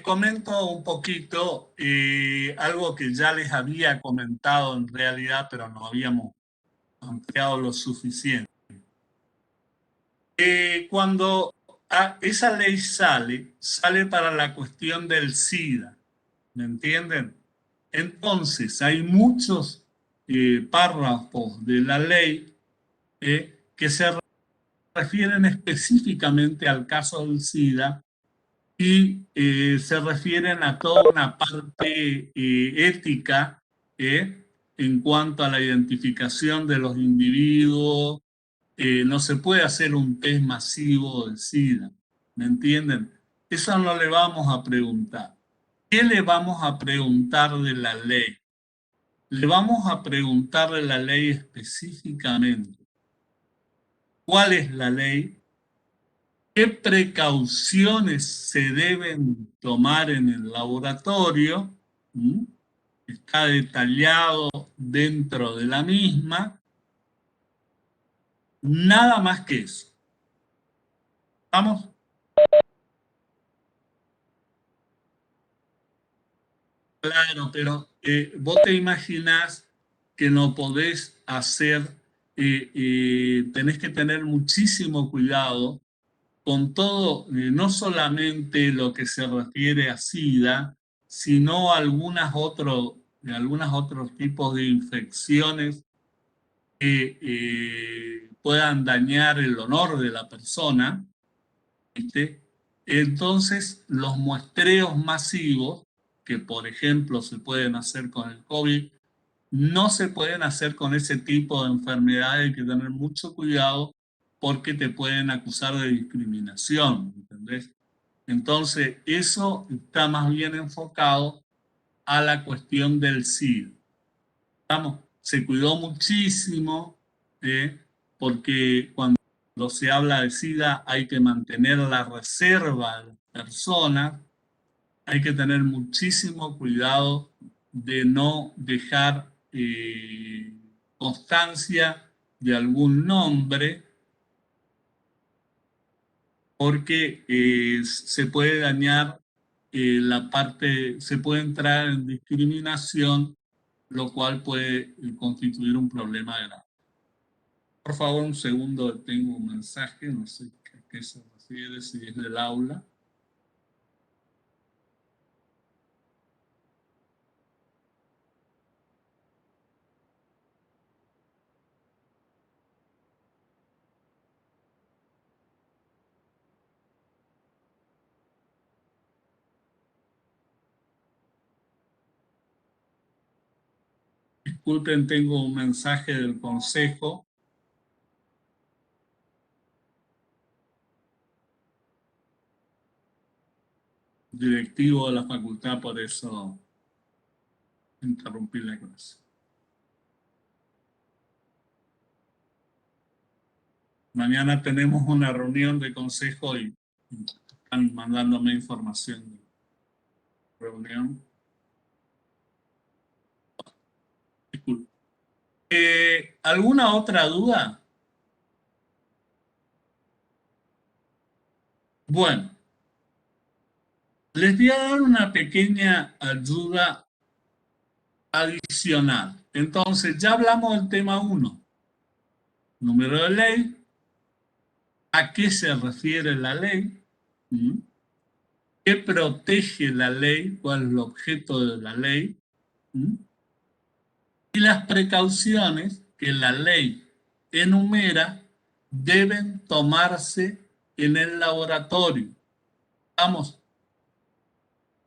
comento un poquito algo que ya les había comentado en realidad, pero no habíamos ampliado lo suficiente. Cuando esa ley sale para la cuestión del SIDA, ¿me entienden? Entonces, hay muchos párrafos de la ley que se refieren específicamente al caso del SIDA y se refieren a toda una parte ética en cuanto a la identificación de los individuos. No se puede hacer un test masivo de SIDA, ¿me entienden? Eso no le vamos a preguntar. ¿Qué le vamos a preguntar de la ley? Le vamos a preguntar de la ley específicamente. ¿Cuál es la ley? ¿Qué precauciones se deben tomar en el laboratorio? ¿Mm? Está detallado dentro de la misma. Nada más que eso. ¿Vamos? Claro, pero vos te imaginás que no podés hacer, tenés que tener muchísimo cuidado con todo, no solamente lo que se refiere a SIDA, sino algunos otros tipos de infecciones que puedan dañar el honor de la persona, ¿viste? Entonces, los muestreos masivos, que por ejemplo se pueden hacer con el COVID, no se pueden hacer con ese tipo de enfermedades. Hay que tener mucho cuidado porque te pueden acusar de discriminación, ¿entendés? Entonces, eso está más bien enfocado a la cuestión del SIDA. Vamos, se cuidó muchísimo, porque cuando se habla de SIDA hay que mantener la reserva de las personas, hay que tener muchísimo cuidado de no dejar constancia de algún nombre, porque se puede dañar la parte, se puede entrar en discriminación, lo cual puede constituir un problema grave. Por favor, un segundo, tengo un mensaje, no sé a qué se refiere, si es del aula. Disculpen, tengo un mensaje del consejo. Directivo de la facultad, por eso interrumpí la clase. Mañana tenemos una reunión de consejo y están mandándome información de reunión. Disculpe. ¿Alguna otra duda? Bueno, les voy a dar una pequeña ayuda adicional. Entonces, ya hablamos del tema 1. Número de ley. ¿A qué se refiere la ley? ¿Mm? ¿Qué protege la ley? ¿Cuál es el objeto de la ley? ¿Mm? Y las precauciones que la ley enumera deben tomarse en el laboratorio. Vamos,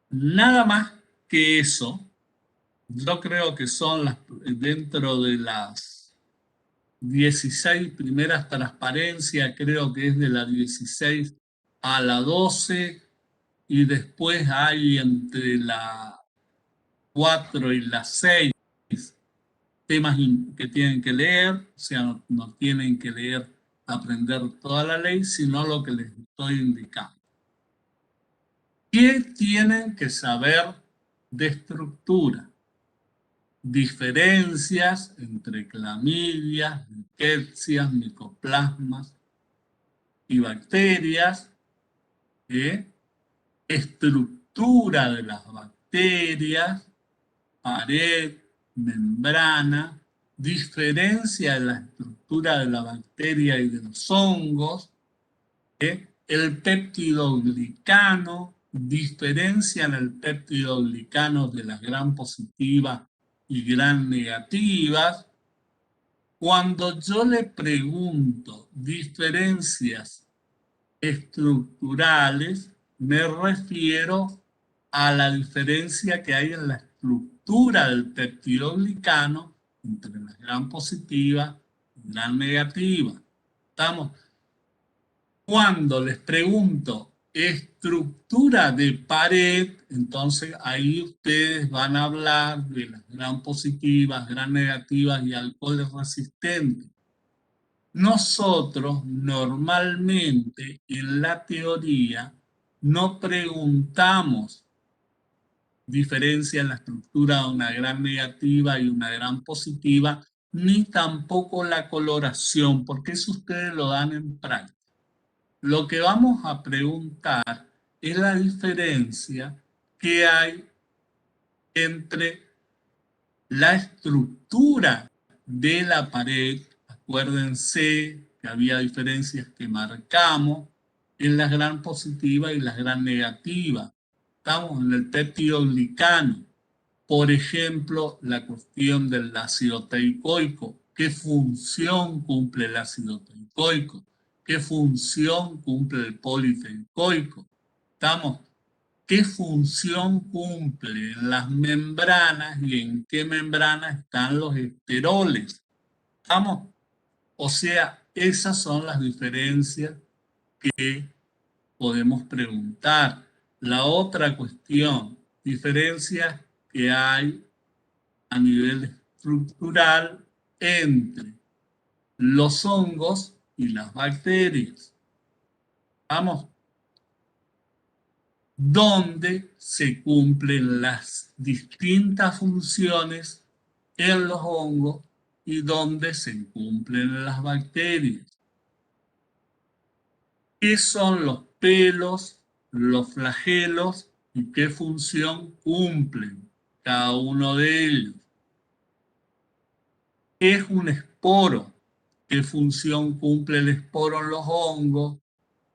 nada más que eso. Yo creo que son dentro de las 16 primeras transparencias, creo que es de la 16 a la 12, y después hay entre la 4 y la 6 temas que tienen que leer, o sea, no tienen que leer, aprender toda la ley, sino lo que les estoy indicando. ¿Qué tienen que saber de estructura? Diferencias entre clamidias, riquecias, micoplasmas y bacterias, estructura de las bacterias, pared, membrana, diferencia de la estructura de la bacteria y de los hongos, el peptidoglicano, diferencian el peptidoglicano de las gram positivas y gram negativas. Cuando yo le pregunto diferencias estructurales, me refiero a la diferencia que hay en la estructura del peptidoglicano entre la gram positiva y gram negativa. ¿Estamos? Cuando les pregunto estructura de pared, entonces ahí ustedes van a hablar de las gram positivas, gram negativas y alcoholes resistentes. Nosotros normalmente en la teoría no preguntamos diferencia en la estructura de una gram negativa y una gram positiva, ni tampoco la coloración, porque eso ustedes lo dan en práctica. Lo que vamos a preguntar es la diferencia que hay entre la estructura de la pared. Acuérdense que había diferencias que marcamos en las gram positivas y las gram negativas. Estamos en el peptidoglicano. Por ejemplo, la cuestión del ácido teicoico. ¿Qué función cumple el ácido teicoico? ¿Qué función cumple el politeicoico? ¿Estamos? ¿Qué función cumple en las membranas y en qué membranas están los esteroles? ¿Estamos? O sea, esas son las diferencias que podemos preguntar. La otra cuestión, diferencias que hay a nivel estructural entre los hongos y las bacterias. Vamos, donde se cumplen las distintas funciones en los hongos y donde se cumplen en las bacterias. ¿Qué son los pelos, los flagelos y qué función cumplen cada uno de ellos? ¿Qué es un esporo? ¿Qué función cumple el esporo en los hongos?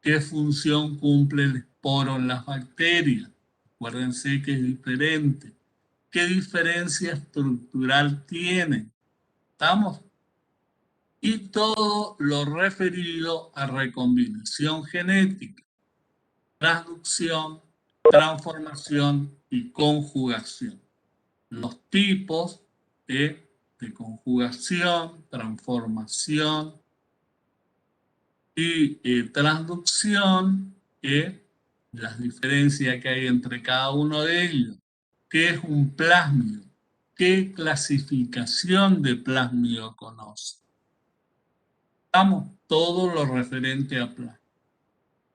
¿Qué función cumple el esporo en las bacterias? Acuérdense que es diferente. ¿Qué diferencia estructural tiene? ¿Estamos? Y todo lo referido a recombinación genética, transducción, transformación y conjugación. Los tipos de conjugación, transformación y transducción, las diferencias que hay entre cada uno de ellos. ¿Qué es un plásmido? ¿Qué clasificación de plásmido conoce? Damos todo lo referente a plásmido.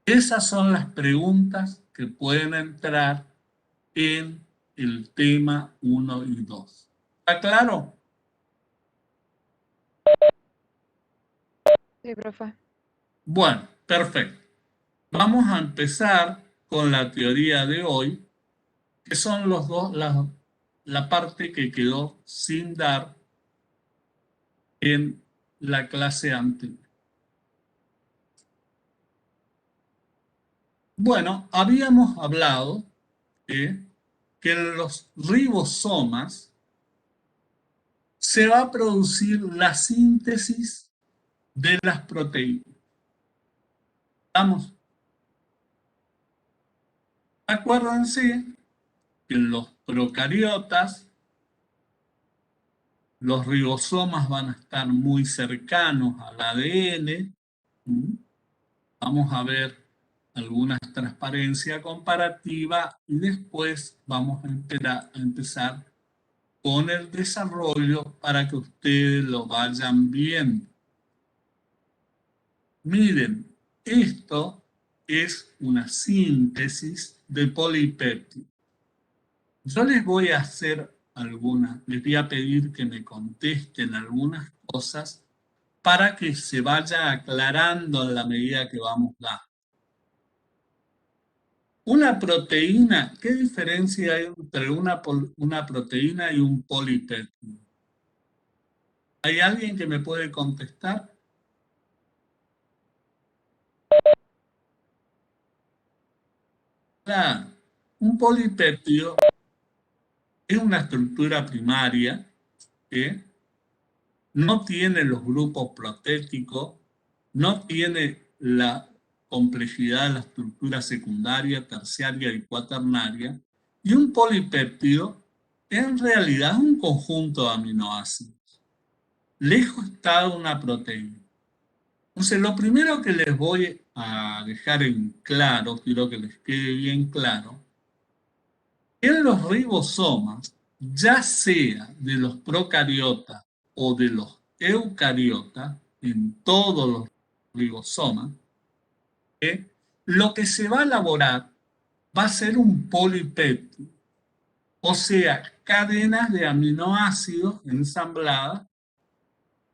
Esas son las preguntas que pueden entrar en el tema 1 y 2. ¿Está claro? Sí, profe. Bueno, perfecto. Vamos a empezar con la teoría de hoy, que son los dos, la parte que quedó sin dar en la clase anterior. Bueno, habíamos hablado que en los ribosomas se va a producir la síntesis de las proteínas. ¿Estamos? Acuérdense que en los procariotas los ribosomas van a estar muy cercanos al ADN. Vamos a ver alguna transparencia comparativa y después vamos a empezar con el desarrollo para que ustedes lo vayan viendo. Miren, esto es una síntesis de polipéptidos. Yo les voy a hacer les voy a pedir que me contesten algunas cosas para que se vaya aclarando en la medida que vamos dando. Una proteína, ¿qué diferencia hay entre una proteína y un polipéptido? ¿Hay alguien que me puede contestar? Claro, un polipéptido es una estructura primaria que no tiene los grupos protéticos, no tiene la complejidad de la estructura secundaria, terciaria y cuaternaria, y un polipéptido en realidad es un conjunto de aminoácidos. Lejos está de una proteína. Entonces, lo primero que les voy a dejar en claro, quiero que les quede bien claro, en los ribosomas, ya sea de los procariotas o de los eucariotas, en todos los ribosomas, lo que se va a elaborar va a ser un polipéptido, o sea, cadenas de aminoácidos ensambladas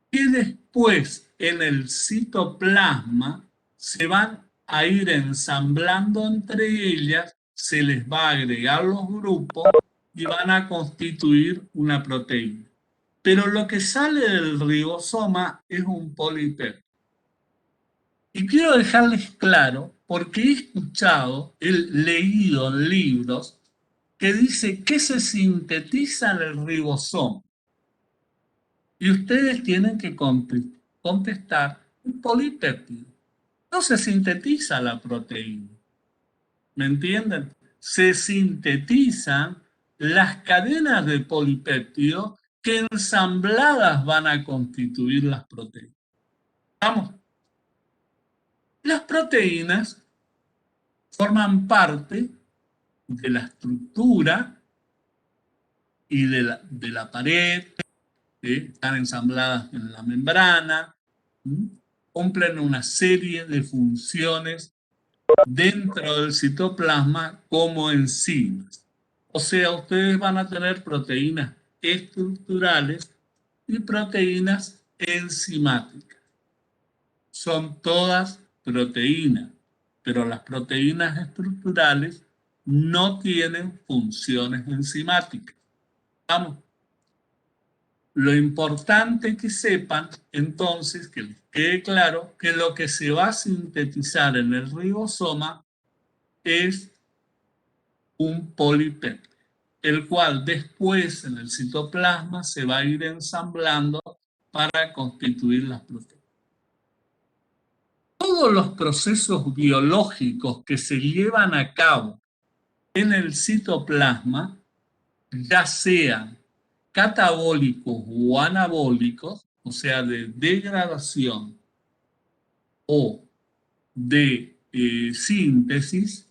que después en el citoplasma se van a ir ensamblando entre ellas, se les va a agregar los grupos y van a constituir una proteína. Pero lo que sale del ribosoma es un polipéptido. Y quiero dejarles claro, porque he escuchado, he leído en libros que dice que se sintetiza en el ribosoma. Y ustedes tienen que contestar un polipéptido. No se sintetiza la proteína. ¿Me entienden? Se sintetizan las cadenas de polipéptido que ensambladas van a constituir las proteínas. Vamos. Las proteínas forman parte de la estructura y de la pared, están ensambladas en la membrana, cumplen una serie de funciones dentro del citoplasma como enzimas. O sea, ustedes van a tener proteínas estructurales y proteínas enzimáticas. Son todas proteínas, pero las proteínas estructurales no tienen funciones enzimáticas. Vamos. Lo importante que sepan, entonces, que les quede claro que lo que se va a sintetizar en el ribosoma es un polipéptido, el cual después en el citoplasma se va a ir ensamblando para constituir las proteínas. Todos los procesos biológicos que se llevan a cabo en el citoplasma, ya sean catabólicos o anabólicos, o sea, de degradación o de síntesis,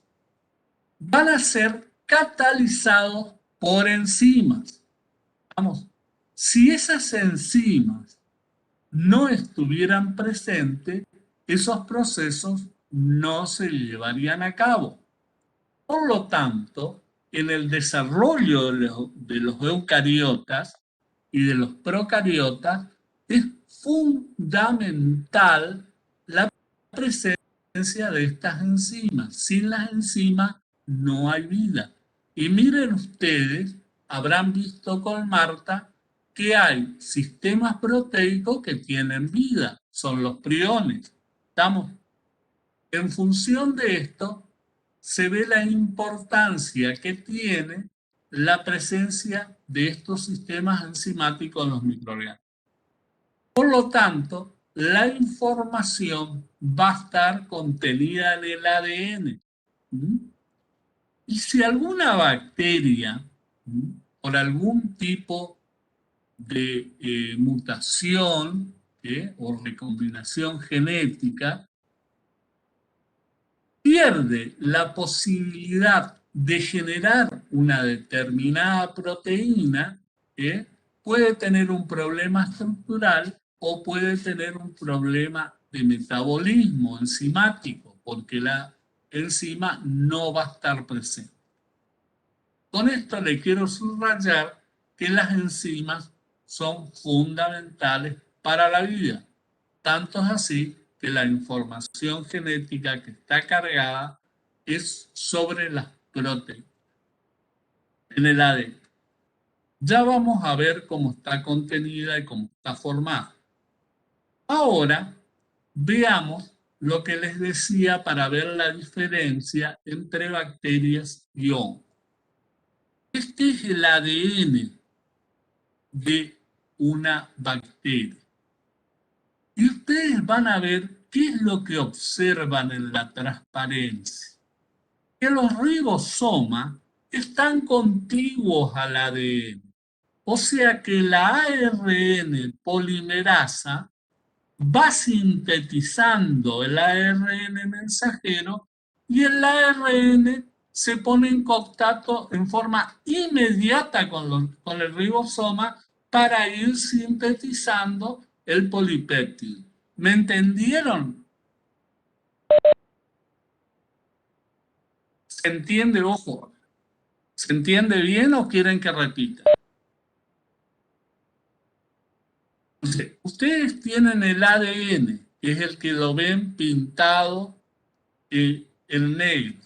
van a ser catalizados por enzimas. Vamos, si esas enzimas no estuvieran presentes, esos procesos no se llevarían a cabo. Por lo tanto, en el desarrollo de los eucariotas y de los procariotas es fundamental la presencia de estas enzimas. Sin las enzimas no hay vida. Y miren ustedes, habrán visto con Marta que hay sistemas proteicos que tienen vida, son los priones. Estamos en función de esto, se ve la importancia que tiene la presencia de estos sistemas enzimáticos en los microorganismos. Por lo tanto, la información va a estar contenida en el ADN. Y si alguna bacteria, por algún tipo de mutación o recombinación genética, pierde la posibilidad de generar una determinada proteína, puede tener un problema estructural o puede tener un problema de metabolismo enzimático, porque la enzima no va a estar presente. Con esto le quiero subrayar que las enzimas son fundamentales para la vida. Tanto es así que la información genética que está cargada es sobre las proteínas en el ADN. Ya vamos a ver cómo está contenida y cómo está formada. Ahora veamos lo que les decía para ver la diferencia entre bacterias y hongos. Este es el ADN de una bacteria. Y ustedes van a ver qué es lo que observan en la transparencia. Que los ribosomas están contiguos al ADN. O sea que la ARN polimerasa va sintetizando el ARN mensajero y el ARN se pone en contacto en forma inmediata con el ribosoma para ir sintetizando el polipéptido. ¿Me entendieron? ¿Se entiende, ojo? ¿Se entiende bien o quieren que repita? Entonces, ustedes tienen el ADN, que es el que lo ven pintado en negro.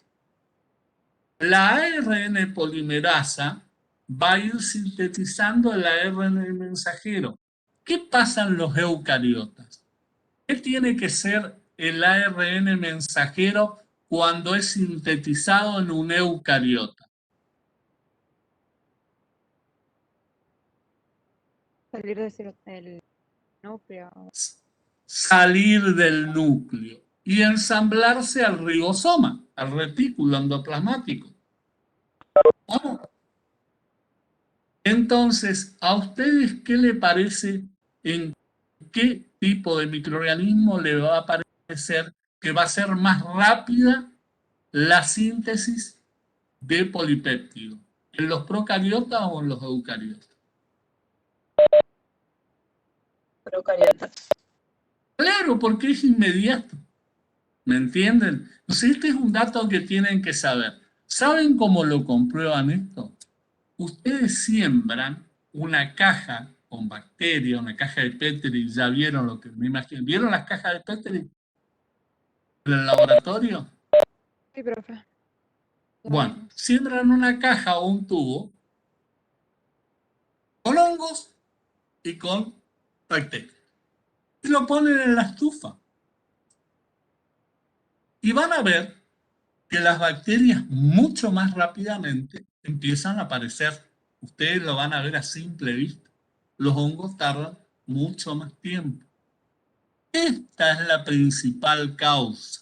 La ARN polimerasa va a ir sintetizando el ARN mensajero. ¿Qué pasa en los eucariotas? ¿Qué tiene que ser el ARN mensajero cuando es sintetizado en un eucariota? Salir del núcleo. Salir del núcleo y ensamblarse al ribosoma, al retículo endoplasmático. ¿Vamos? Entonces, ¿a ustedes qué le parece en qué tipo de microorganismo le va a parecer que va a ser más rápida la síntesis de polipéptido? ¿En los procariotas o en los eucariotas? Procariotas. Claro, porque es inmediato. ¿Me entienden? Entonces, este es un dato que tienen que saber. ¿Saben cómo lo comprueban esto? Ustedes siembran una caja con bacterias, una caja de Petri, ya vieron lo que me imagino. ¿Vieron las cajas de Petri en el laboratorio? Sí, profe. Bueno, siembran una caja o un tubo con hongos y con bacterias. Y lo ponen en la estufa. Y van a ver que las bacterias mucho más rápidamente empiezan a aparecer. Ustedes lo van a ver a simple vista. Los hongos tardan mucho más tiempo. Esta es la principal causa,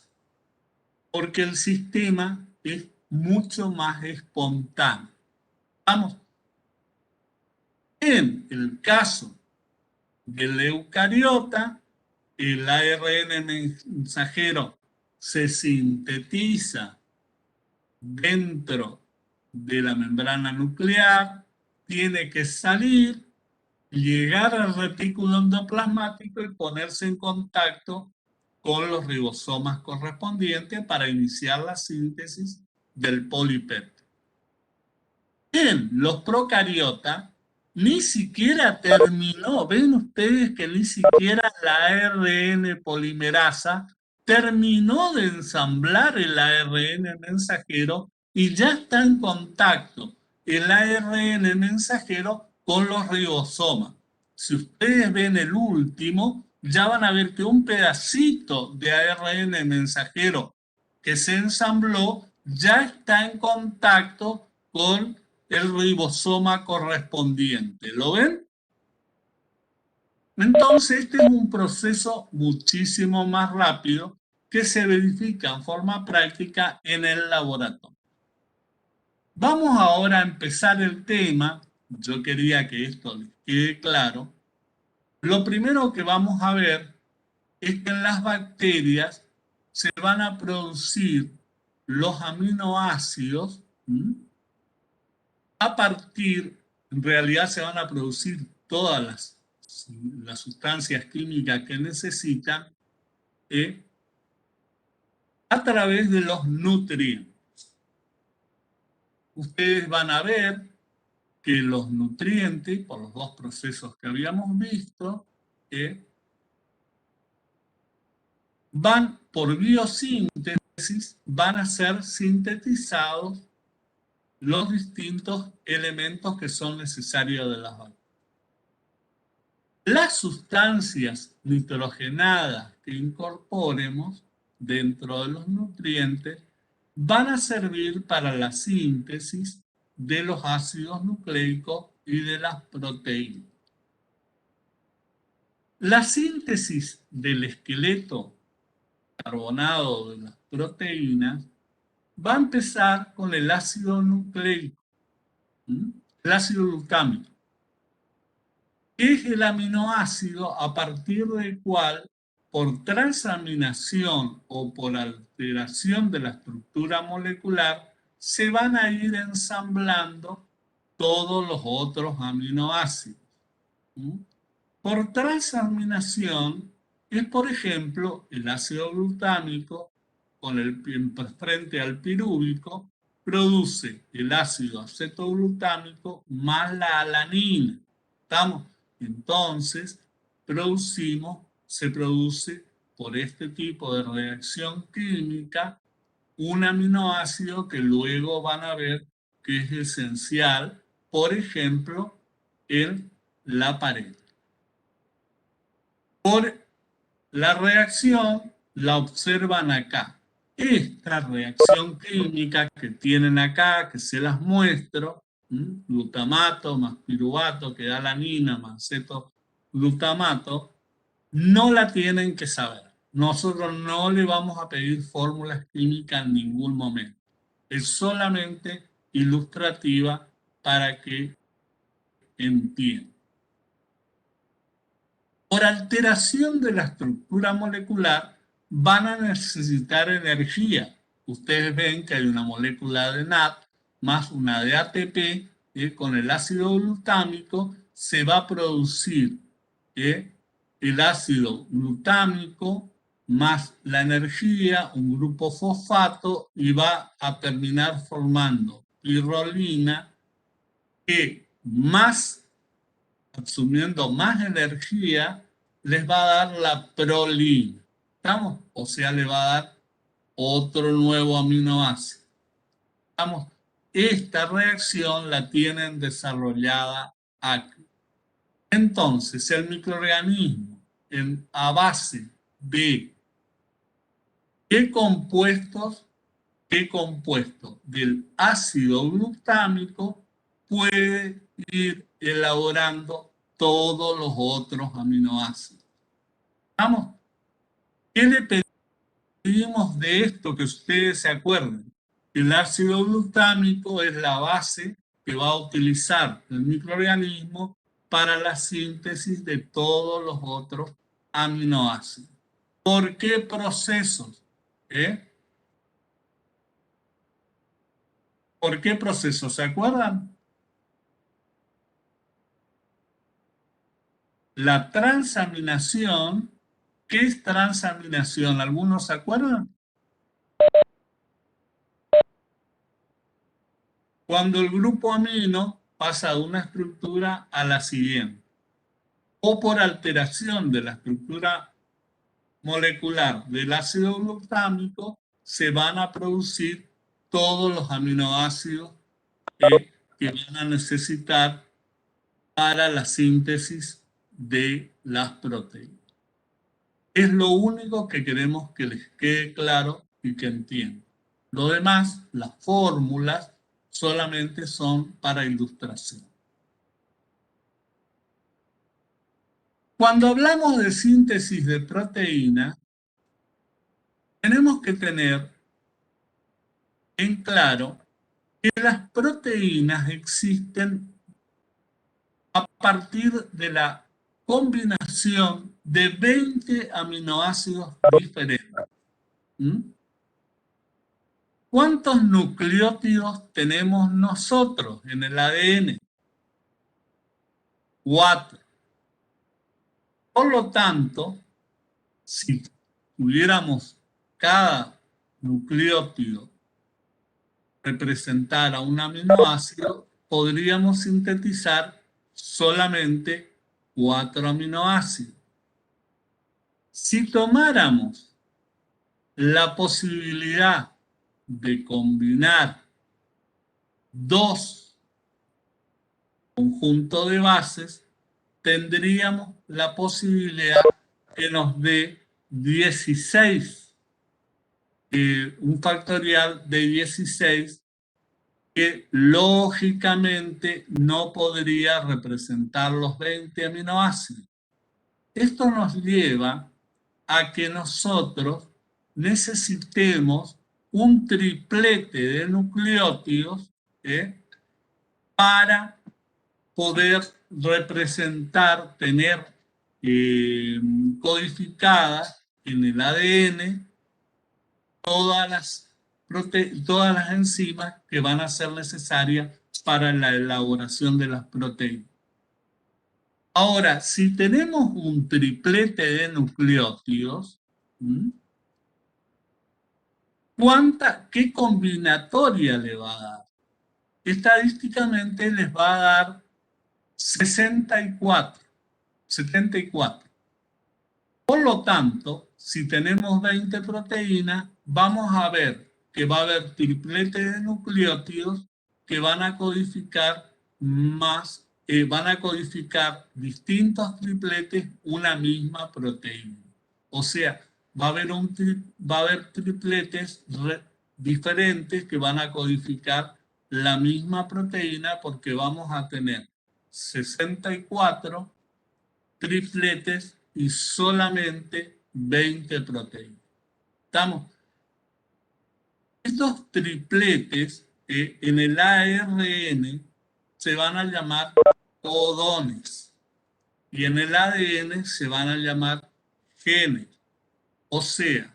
porque el sistema es mucho más espontáneo. Vamos, en el caso del eucariota, el ARN mensajero se sintetiza dentro de la membrana nuclear, tiene que salir, llegar al retículo endoplasmático y ponerse en contacto con los ribosomas correspondientes para iniciar la síntesis del polipéptido. En los procariotas ni siquiera terminó, ven ustedes que ni siquiera la ARN polimerasa terminó de ensamblar el ARN mensajero y ya está en contacto el ARN mensajero con los ribosomas. Si ustedes ven el último, ya van a ver que un pedacito de ARN mensajero que se ensambló ya está en contacto con el ribosoma correspondiente. ¿Lo ven? Entonces, este es un proceso muchísimo más rápido que se verifica en forma práctica en el laboratorio. Vamos ahora a empezar el tema. Yo quería que esto les quede claro. Lo primero que vamos a ver es que en las bacterias se van a producir los aminoácidos a partir, en realidad se van a producir todas las sustancias químicas que necesitan a través de los nutrientes. Ustedes van a ver que los nutrientes, por los dos procesos que habíamos visto, van por biosíntesis van a ser sintetizados los distintos elementos que son necesarios de las bacterias. Las sustancias nitrogenadas que incorporemos dentro de los nutrientes van a servir para la síntesis de los ácidos nucleicos y de las proteínas. La síntesis del esqueleto carbonado de las proteínas va a empezar con el ácido nucleico, el ácido glutámico, que es el aminoácido a partir del cual, por transaminación o por alteración de la estructura molecular, se van a ir ensamblando todos los otros aminoácidos. Por transaminación es, por ejemplo, el ácido glutámico frente al pirúvico produce el ácido acetoglutámico más la alanina. ¿Estamos? Entonces, se produce por este tipo de reacción química un aminoácido que luego van a ver que es esencial, por ejemplo, en la pared. Por la reacción la observan acá. Esta reacción química que tienen acá, que se las muestro, glutamato más piruvato que da alanina más acetoglutamato, no la tienen que saber. Nosotros no le vamos a pedir fórmulas químicas en ningún momento. Es solamente ilustrativa para que entiendan. Por alteración de la estructura molecular, van a necesitar energía. Ustedes ven que hay una molécula de NAD más una de ATP, con el ácido glutámico se va a producir el ácido glutámico más la energía, un grupo fosfato, y va a terminar formando pirrolina, que consumiendo más energía, les va a dar la prolina. ¿Estamos? O sea, le va a dar otro nuevo aminoácido. ¿Estamos? Esta reacción la tienen desarrollada aquí. Entonces, el microorganismo a base de ¿qué compuestos del ácido glutámico puede ir elaborando todos los otros aminoácidos? ¿Vamos? ¿Qué le pedimos de esto que ustedes se acuerden? El ácido glutámico es la base que va a utilizar el microorganismo para la síntesis de todos los otros aminoácidos. ¿Por qué procesos? ¿Por qué procesos? ¿Se acuerdan? La transaminación. ¿Qué es transaminación? ¿Algunos se acuerdan? Cuando el grupo amino pasa de una estructura a la siguiente, o por alteración de la estructura molecular del ácido glutámico, se van a producir todos los aminoácidos que van a necesitar para la síntesis de las proteínas. Es lo único que queremos que les quede claro y que entiendan. Lo demás, las fórmulas, solamente son para ilustración. Cuando hablamos de síntesis de proteína, tenemos que tener en claro que las proteínas existen a partir de la combinación de 20 aminoácidos diferentes. ¿Cuántos nucleótidos tenemos nosotros en el ADN? 4. Por lo tanto, si tuviéramos cada nucleótido representar a un aminoácido, podríamos sintetizar solamente 4 aminoácidos. Si tomáramos la posibilidad de combinar dos conjuntos de bases, tendríamos la posibilidad que nos dé 16, un factorial de 16 que lógicamente no podría representar los 20 aminoácidos. Esto nos lleva a que nosotros necesitemos un triplete de nucleótidos para poder representar, tener codificadas en el ADN todas las enzimas que van a ser necesarias para la elaboración de las proteínas. Ahora, si tenemos un triplete de nucleótidos, ¿qué combinatoria le va a dar? Estadísticamente les va a dar 74. Por lo tanto, si tenemos 20 proteínas, vamos a ver que va a haber triplete de nucleótidos que van a codificar distintos tripletes una misma proteína. O sea, va a haber tripletes diferentes que van a codificar la misma proteína porque vamos a tener 64 tripletes y solamente 20 proteínas. ¿Estamos? Estos tripletes en el ARN se van a llamar codones y en el ADN se van a llamar genes. O sea,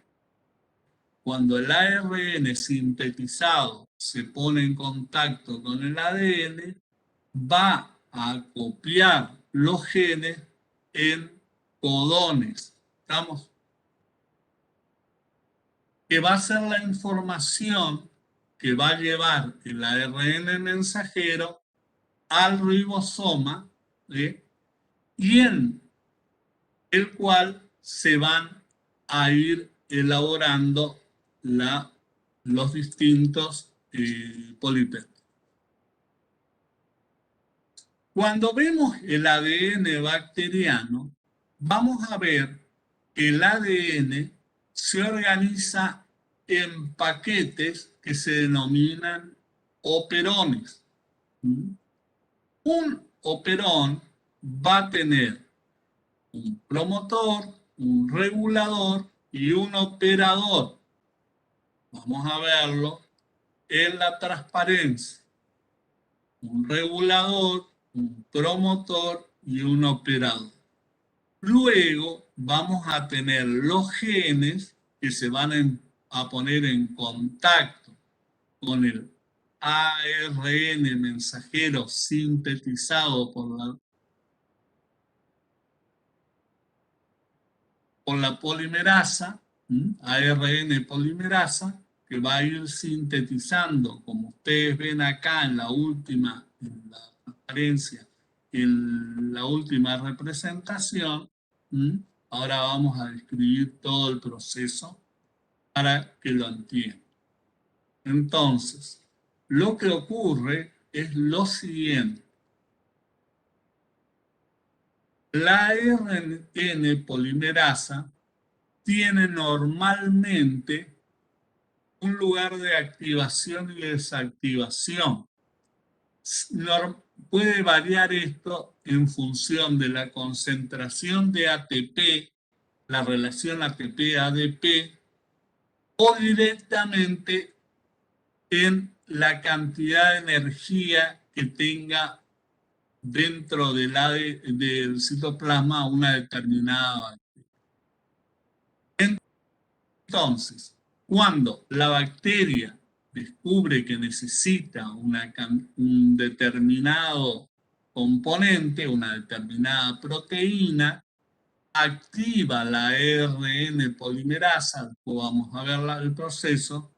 cuando el ARN sintetizado se pone en contacto con el ADN, va a copiar los genes en codones. ¿Estamos? Que va a ser la información que va a llevar el ARN mensajero al ribosoma, y en el cual se van a ir elaborando los distintos polipéptidos. Cuando vemos el ADN bacteriano, vamos a ver que el ADN se organiza en paquetes que se denominan operones. Un operón va a tener un promotor, un regulador y un operador. Vamos a verlo en la transparencia. Un regulador, un promotor y un operador. Luego vamos a tener los genes que se van a poner en contacto con el ARN mensajero sintetizado por la polimerasa, ARN polimerasa, que va a ir sintetizando, como ustedes ven acá en la transparencia, en la última representación. Ahora vamos a describir todo el proceso para que lo entiendan. Entonces, lo que ocurre es lo siguiente. La ARN polimerasa tiene normalmente un lugar de activación y desactivación. Puede variar esto en función de la concentración de ATP, la relación ATP-ADP, o directamente en la cantidad de energía que tenga dentro del citoplasma una determinada bacteria. Entonces, cuando la bacteria descubre que necesita un determinado componente, una determinada proteína, activa la ARN polimerasa, después vamos a ver el proceso,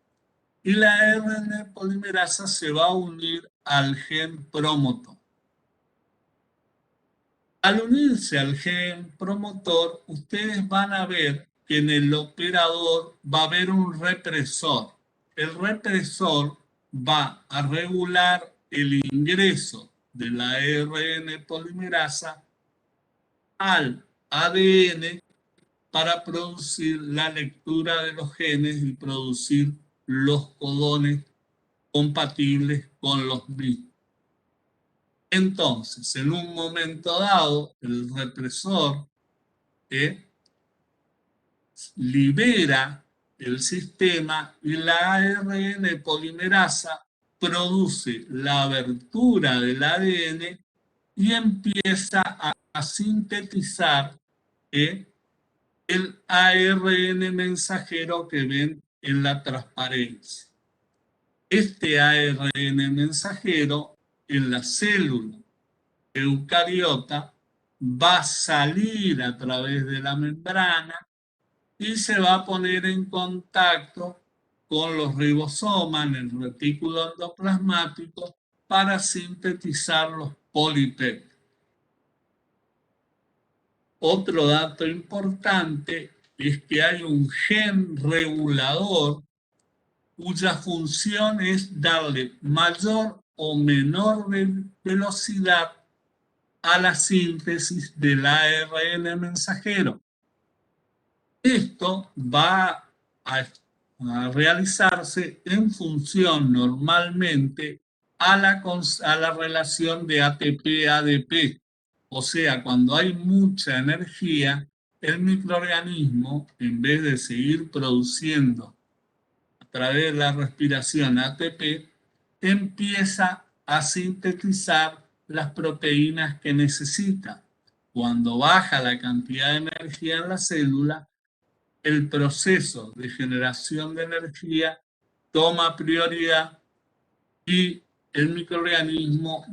y la ARN polimerasa se va a unir al gen promotor. Al unirse al gen promotor, ustedes van a ver que en el operador va a haber un represor. El represor va a regular el ingreso de la ARN polimerasa al ADN para producir la lectura de los genes y producir los codones compatibles con los mismos. Entonces, en un momento dado, el represor libera el sistema y la ARN polimerasa produce la abertura del ADN y empieza a sintetizar el ARN mensajero que ven en la transparencia. Este ARN mensajero en la célula eucariota va a salir a través de la membrana y se va a poner en contacto con los ribosomas en el retículo endoplasmático para sintetizar los polipéptidos. Otro dato importante es que hay un gen regulador cuya función es darle mayor o menor velocidad a la síntesis del ARN mensajero. Esto va a realizarse en función normalmente a la relación de ATP-ADP. O sea, cuando hay mucha energía, el microorganismo, en vez de seguir produciendo a través de la respiración ATP, empieza a sintetizar las proteínas que necesita. Cuando baja la cantidad de energía en la célula, el proceso de generación de energía toma prioridad y el microorganismo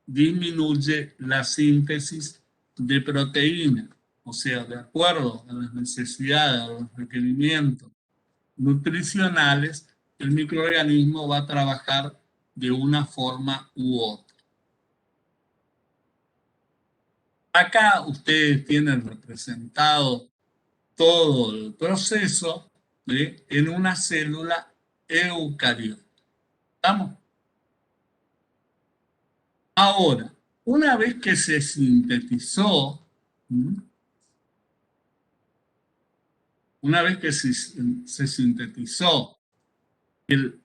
disminuye la síntesis de proteínas. O sea, de acuerdo a las necesidades, a los requerimientos nutricionales, el microorganismo va a trabajar de una forma u otra. Acá ustedes tienen representado todo el proceso en una célula eucariota. ¿Estamos? Ahora, una vez que se sintetizó, el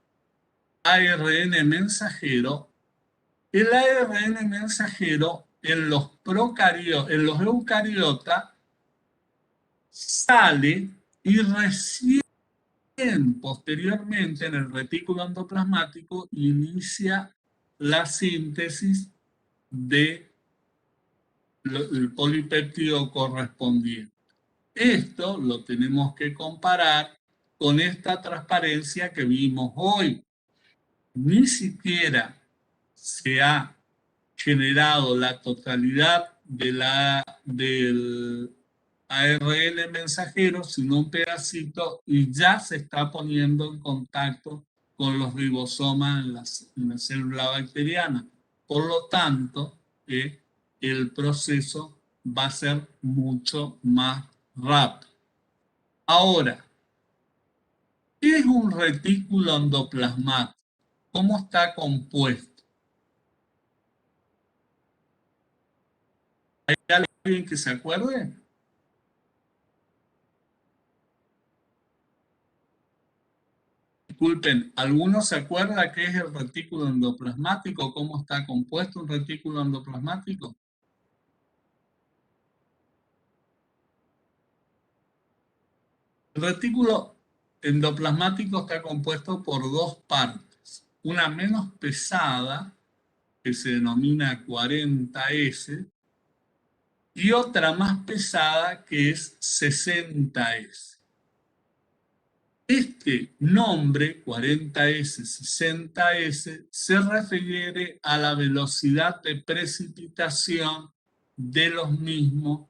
ARN mensajero, en los eucariotas sale y recién posteriormente en el retículo endoplasmático inicia la síntesis del polipéptido correspondiente. Esto lo tenemos que comparar con esta transparencia que vimos hoy. Ni siquiera se ha generado la totalidad del ARN mensajero, sino un pedacito, y ya se está poniendo en contacto con los ribosomas en la célula bacteriana. Por lo tanto, el proceso va a ser mucho más rápido. Ahora, ¿qué es un retículo endoplasmático? ¿Cómo está compuesto? ¿Hay alguien que se acuerde? Disculpen, ¿alguno se acuerda qué es el retículo endoplasmático? ¿Cómo está compuesto un retículo endoplasmático? El retículo endoplasmático está compuesto por dos partes. Una menos pesada, que se denomina 40S, y otra más pesada, que es 60S. Este nombre, 40S, 60S, se refiere a la velocidad de precipitación de los mismos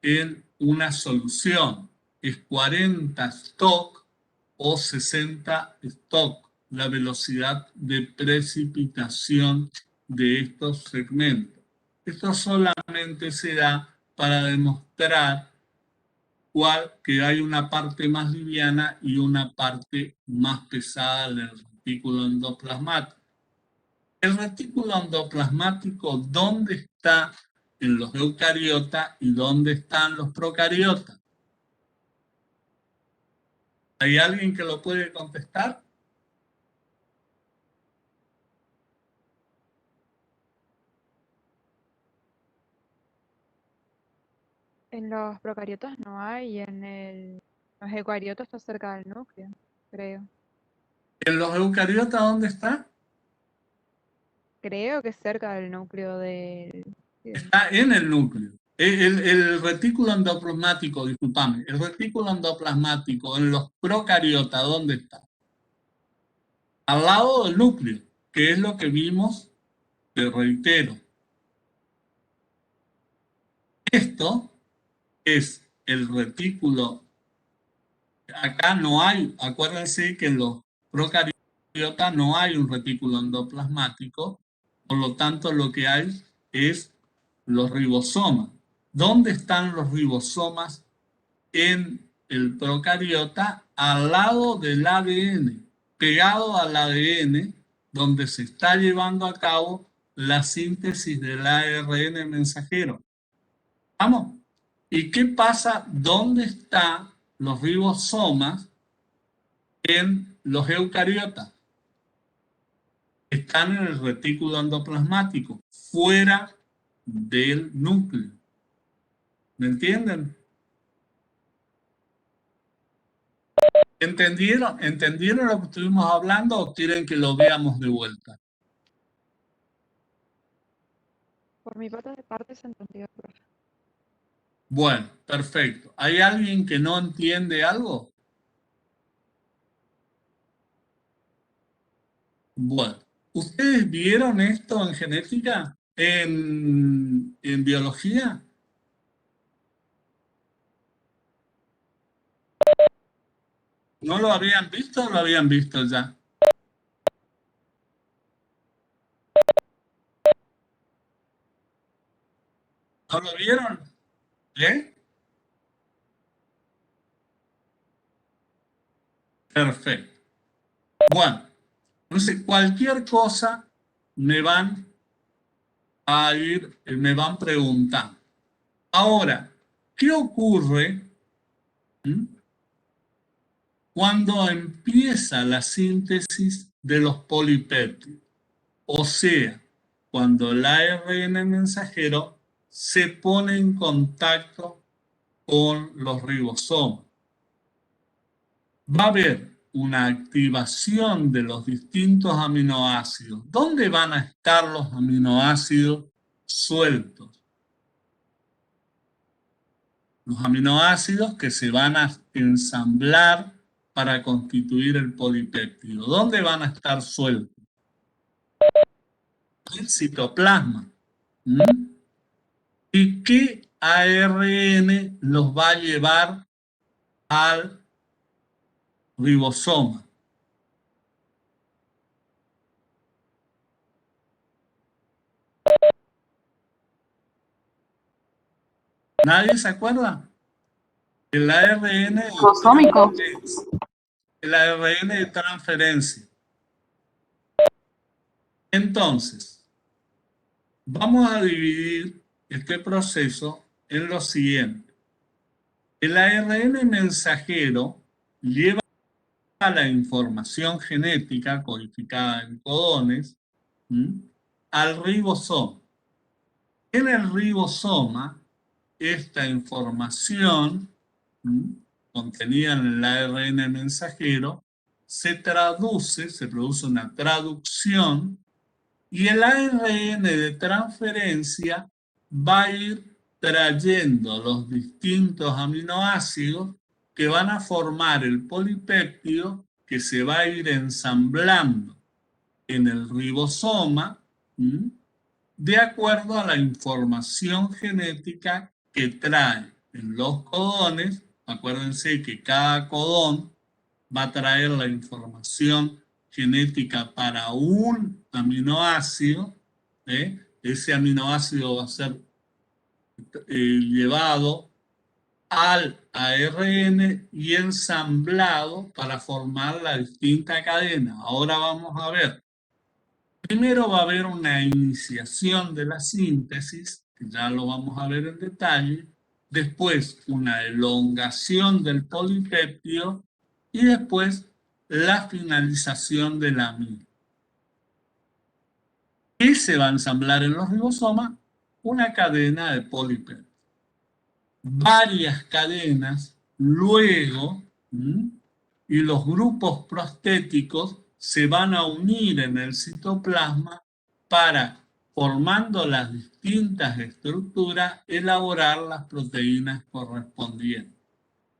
en una solución. Es 40 stock o 60 stock, la velocidad de precipitación de estos segmentos. Esto solamente se da para demostrar que hay una parte más liviana y una parte más pesada del retículo endoplasmático. El retículo endoplasmático, ¿dónde está en los eucariotas y dónde están los procariotas? ¿Hay alguien que lo puede contestar? En los procariotas no hay, y los eucariotas está cerca del núcleo, creo. ¿En los eucariotas dónde está? Creo que es cerca del núcleo Está en el núcleo. El retículo endoplasmático, disculpame, el retículo endoplasmático en los procariotas, ¿dónde está? Al lado del núcleo, que es lo que vimos, te reitero. Esto es el retículo. Acá no hay, acuérdense que en los procariotas no hay un retículo endoplasmático, por lo tanto lo que hay es los ribosomas. ¿Dónde están los ribosomas en el procariota? Al lado del ADN, pegado al ADN, donde se está llevando a cabo la síntesis del ARN mensajero. ¿Vamos? ¿Y qué pasa? ¿Dónde están los ribosomas en los eucariotas? Están en el retículo endoplasmático, fuera del núcleo. ¿Me entienden? ¿Entendieron lo que estuvimos hablando o quieren que lo veamos de vuelta? Por mi parte se entendió, profe. Bueno, perfecto. ¿Hay alguien que no entiende algo? Bueno, ¿ustedes vieron esto en genética? ¿En biología? ¿No lo habían visto o lo habían visto ya? ¿No lo vieron? ¿Eh? Perfecto. Bueno, entonces cualquier cosa me van me van preguntando. Ahora, ¿qué ocurre cuando empieza la síntesis de los polipéptidos? O sea, cuando el ARN mensajero se pone en contacto con los ribosomas. Va a haber una activación de los distintos aminoácidos. ¿Dónde van a estar los aminoácidos sueltos? Los aminoácidos que se van a ensamblar para constituir el polipéptido. ¿Dónde van a estar sueltos? El citoplasma. ¿Y qué ARN los va a llevar al ribosoma? ¿Nadie se acuerda? El ARN Ribosómico. El ARN de transferencia. Entonces, vamos a dividir este proceso en lo siguiente. El ARN mensajero lleva la información genética codificada en codones al ribosoma. En el ribosoma, esta información contenida en el ARN mensajero se produce una traducción y el ARN de transferencia va a ir trayendo los distintos aminoácidos que van a formar el polipéptido que se va a ir ensamblando en el ribosoma de acuerdo a la información genética que trae en los codones. Acuérdense que cada codón va a traer la información genética para un aminoácido. Ese aminoácido va a ser llevado al ARN y ensamblado para formar la distinta cadena. Ahora vamos a ver. Primero va a haber una iniciación de la síntesis, que ya lo vamos a ver en detalle. Después una elongación del polipéptido y después la finalización de la misma. ¿Qué se va a ensamblar en los ribosomas? Una cadena de polipéptidos. Varias cadenas, luego, y los grupos prostéticos se van a unir en el citoplasma para, formando las distintas estructuras, elaborar las proteínas correspondientes.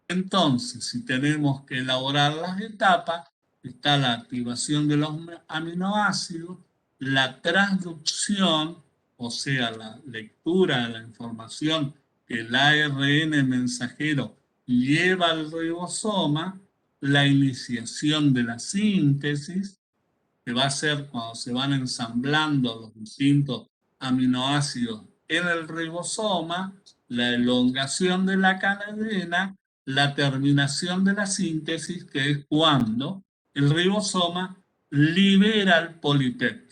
Entonces, si tenemos que elaborar las etapas, está la activación de los aminoácidos, la transducción, o sea, la lectura de la información que el ARN mensajero lleva al ribosoma, la iniciación de la síntesis, que va a ser cuando se van ensamblando los distintos aminoácidos en el ribosoma, la elongación de la cadena, la terminación de la síntesis, que es cuando el ribosoma libera el polipéptido.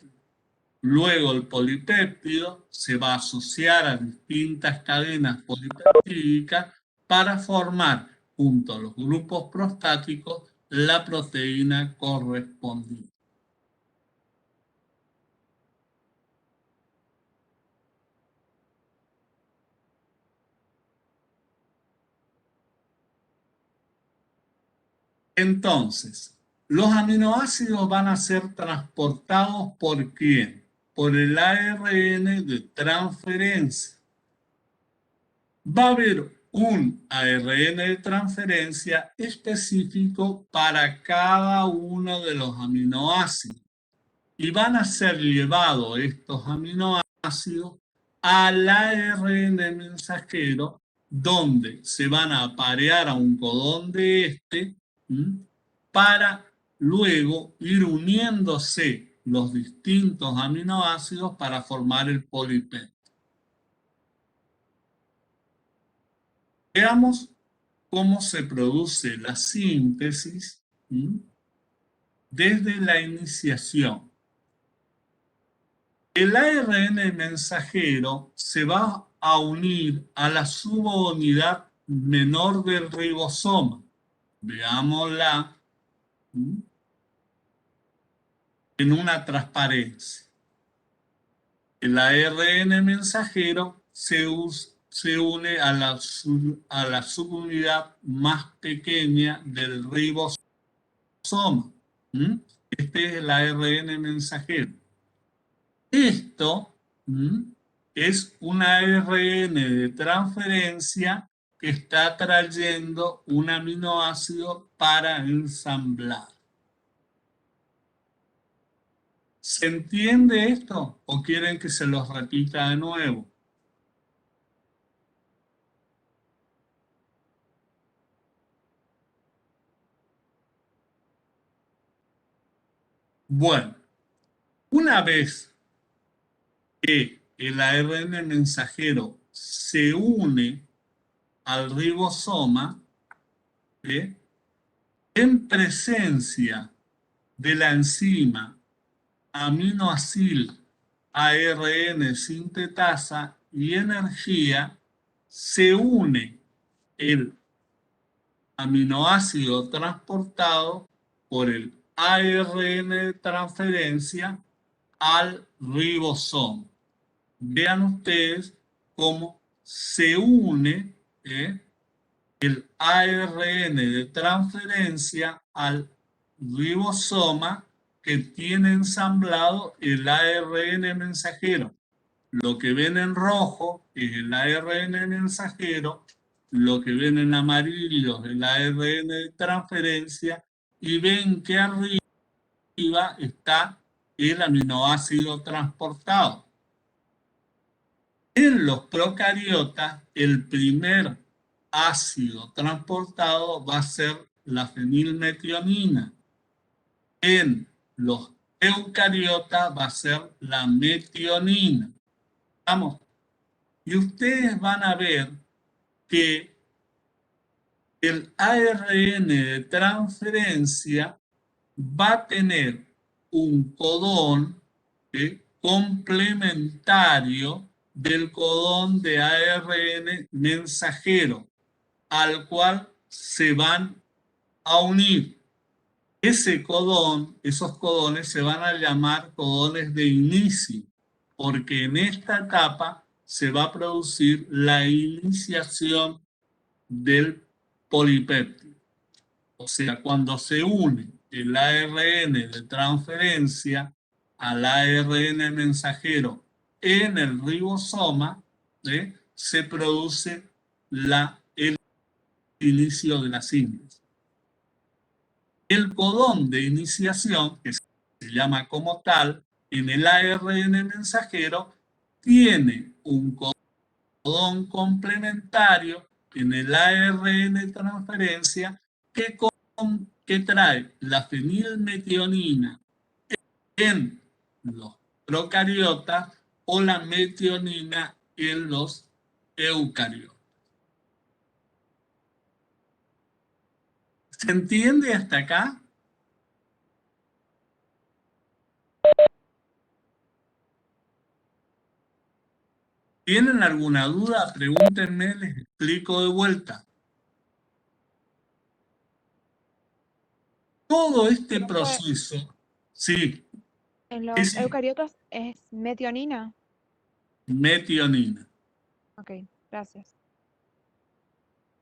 Luego el polipéptido se va a asociar a distintas cadenas polipeptídicas para formar, junto a los grupos prostáticos, la proteína correspondiente. Entonces, los aminoácidos van a ser transportados ¿por quién? Por el ARN de transferencia. Va a haber un ARN de transferencia específico para cada uno de los aminoácidos y van a ser llevados estos aminoácidos al ARN mensajero, donde se van a aparear a un codón de este para luego ir uniéndose los distintos aminoácidos para formar el polipéptido. Veamos cómo se produce la síntesis desde la iniciación. El ARN mensajero se va a unir a la subunidad menor del ribosoma. Veámosla en una transparencia. El ARN mensajero se une a la subunidad más pequeña del ribosoma. Este es el ARN mensajero. Esto es un ARN de transferencia que está trayendo un aminoácido para ensamblar. ¿Se entiende esto o quieren que se los repita de nuevo? Bueno, una vez que el ARN mensajero se une al ribosoma, en presencia de la enzima aminoacil ARN sintetasa y energía, se une el aminoácido transportado por el ARN de transferencia al ribosoma. Vean ustedes cómo se une el ARN de transferencia al ribosoma que tiene ensamblado el ARN mensajero. Lo que ven en rojo es el ARN mensajero, lo que ven en amarillo es el ARN de transferencia y ven que arriba está el aminoácido transportado. En los procariotas, el primer ácido transportado va a ser la fenilmetionina. En los eucariotas va a ser la metionina. ¿Vamos? Y ustedes van a ver que el ARN de transferencia va a tener un codón complementario del codón de ARN mensajero, al cual se van a unir. Ese codón, esos codones se van a llamar codones de inicio, porque en esta etapa se va a producir la iniciación del polipéptido. O sea, cuando se une el ARN de transferencia al ARN mensajero en el ribosoma, se produce el inicio de la síntesis. El codón de iniciación, que se llama como tal, en el ARN mensajero, tiene un codón complementario en el ARN de transferencia que trae la fenilmetionina en los procariotas o la metionina en los eucariotas. ¿Se entiende hasta acá? ¿Tienen alguna duda? Pregúntenme, les explico de vuelta. Todo este proceso, sí, En sí, los sí, eucariotas es metionina. metionina. Ok, gracias.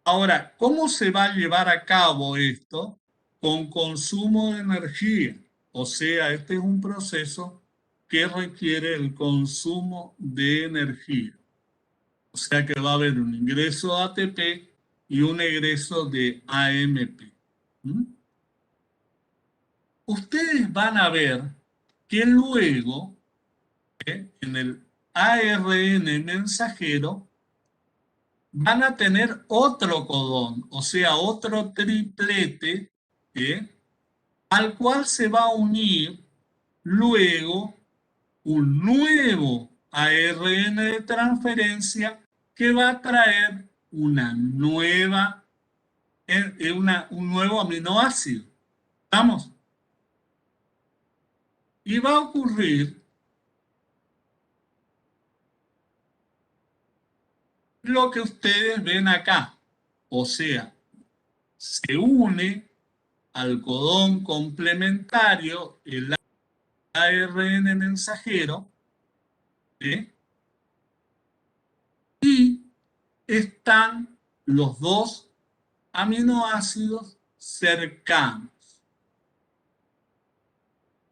Ahora, ¿cómo se va a llevar a cabo esto? Con consumo de energía. O sea, este es un proceso que requiere el consumo de energía. O sea que va a haber un ingreso de ATP y un egreso de AMP. ¿Mm? Ustedes van a ver que luego, en el ARN mensajero, van a tener otro codón, o sea, otro triplete, al cual se va a unir luego un nuevo ARN de transferencia que va a traer una nueva, un nuevo aminoácido. ¿Estamos? Y va a ocurrir lo que ustedes ven acá. O sea, se une al codón complementario el ARN mensajero, y están los dos aminoácidos cercanos.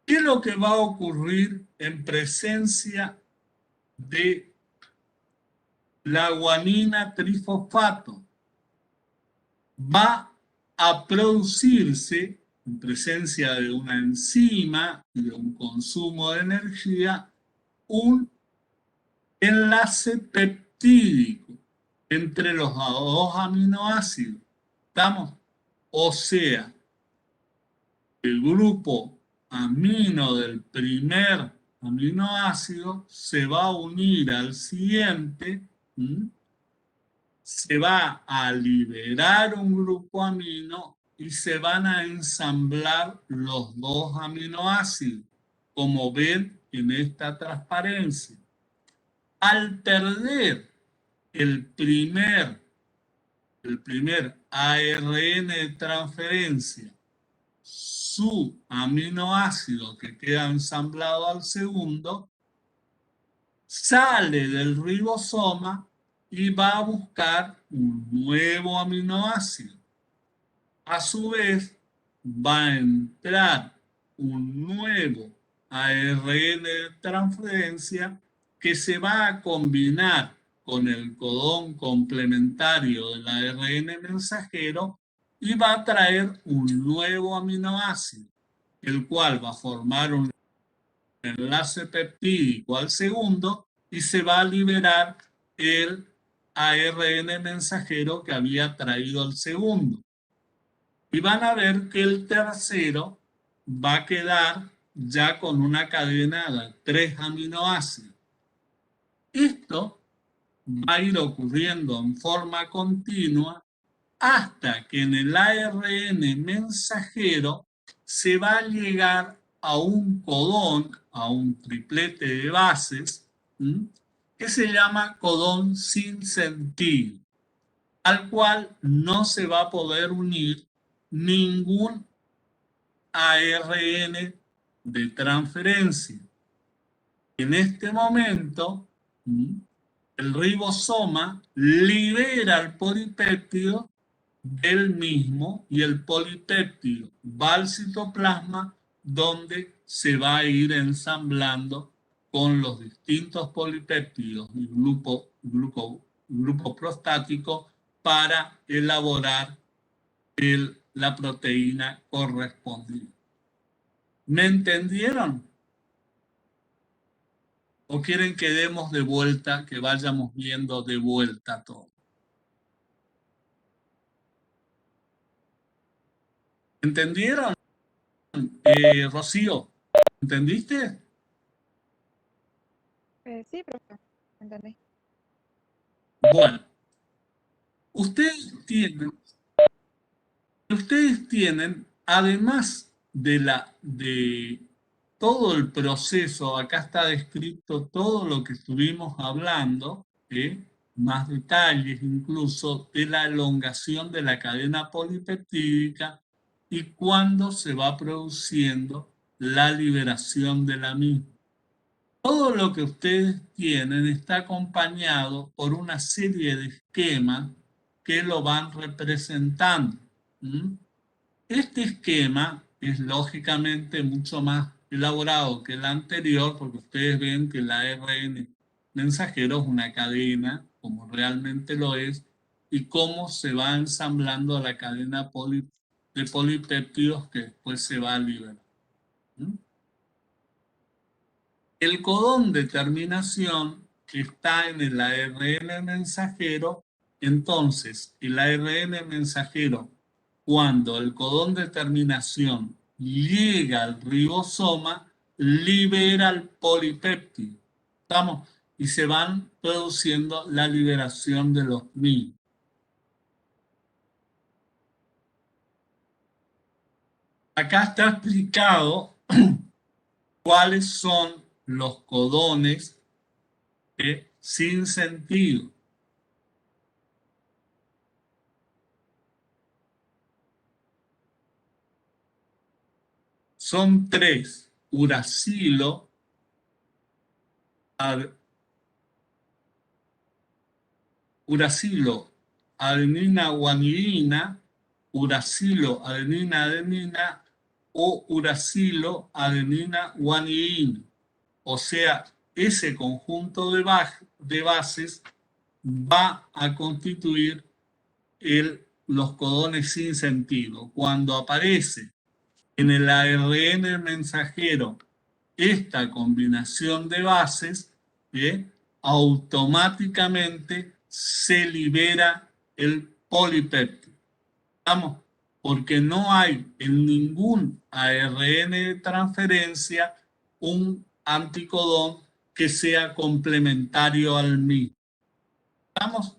¿Qué es lo que va a ocurrir en presencia de la guanina trifosfato? Va a producirse, en presencia de una enzima y de un consumo de energía, un enlace peptídico entre los dos aminoácidos. ¿Estamos? O sea, el grupo amino del primer aminoácido se va a unir al siguiente, se va a liberar un grupo amino y se van a ensamblar los dos aminoácidos, como ven en esta transparencia. Al perder el primer ARN de transferencia, su aminoácido que queda ensamblado al segundo, sale del ribosoma y va a buscar un nuevo aminoácido. A su vez, va a entrar un nuevo ARN de transferencia que se va a combinar con el codón complementario del ARN mensajero y va a traer un nuevo aminoácido, el cual va a formar un enlace peptídico al segundo y se va a liberar el ARN mensajero que había traído al segundo. Y van a ver que el tercero va a quedar ya con una cadena de 3 aminoácidos. Esto va a ir ocurriendo en forma continua hasta que en el ARN mensajero se va a llegar a un codón, a un triplete de bases, que se llama codón sin sentido, al cual no se va a poder unir ningún ARN de transferencia. En este momento, el ribosoma libera el polipéptido del mismo y el polipéptido va al citoplasma donde se va a ir ensamblando con los distintos polipéptidos y grupo prostático para elaborar la proteína correspondiente. ¿Me entendieron? ¿O quieren que demos de vuelta, que vayamos viendo de vuelta todo? ¿Entendieron, Rocío? ¿Entendiste? Sí, profe, entendí. Bueno, ustedes tienen, además de todo el proceso, acá está descrito todo lo que estuvimos hablando, más detalles incluso de la elongación de la cadena polipeptídica y cuándo se va produciendo la liberación de la misma. Todo lo que ustedes tienen está acompañado por una serie de esquemas que lo van representando. Este esquema es lógicamente mucho más elaborado que el anterior, porque ustedes ven que el ARN mensajero es una cadena, como realmente lo es, y cómo se va ensamblando la cadena de polipéptidos que después se va a liberar. El codón de terminación está en el ARN mensajero, entonces el ARN mensajero, cuando el codón de terminación llega al ribosoma, libera el polipéptido. ¿Estamos? Y se van produciendo la liberación de los mismos. Acá está explicado cuáles son los codones sin sentido. Son tres: uracilo, adenina guanidina, uracilo adenina adenina o uracilo adenina guanidina. O sea, ese conjunto de bases va a constituir los codones sin sentido. Cuando aparece en el ARN mensajero esta combinación de bases, automáticamente se libera el polipéptido. ¿Estamos? Porque no hay en ningún ARN de transferencia un anticodón que sea complementario al mismo. ¿Estamos?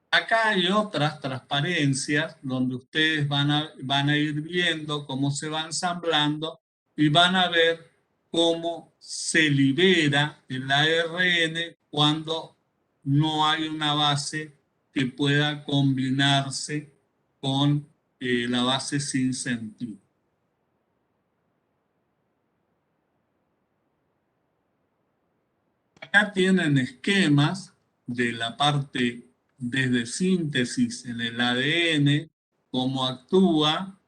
Acá hay otras transparencias donde ustedes van a ir viendo cómo se va ensamblando y van a ver cómo se libera el ARN cuando no hay una base que pueda combinarse con la base sin sentido. Acá tienen esquemas de la parte desde síntesis en el ADN, cómo actúa,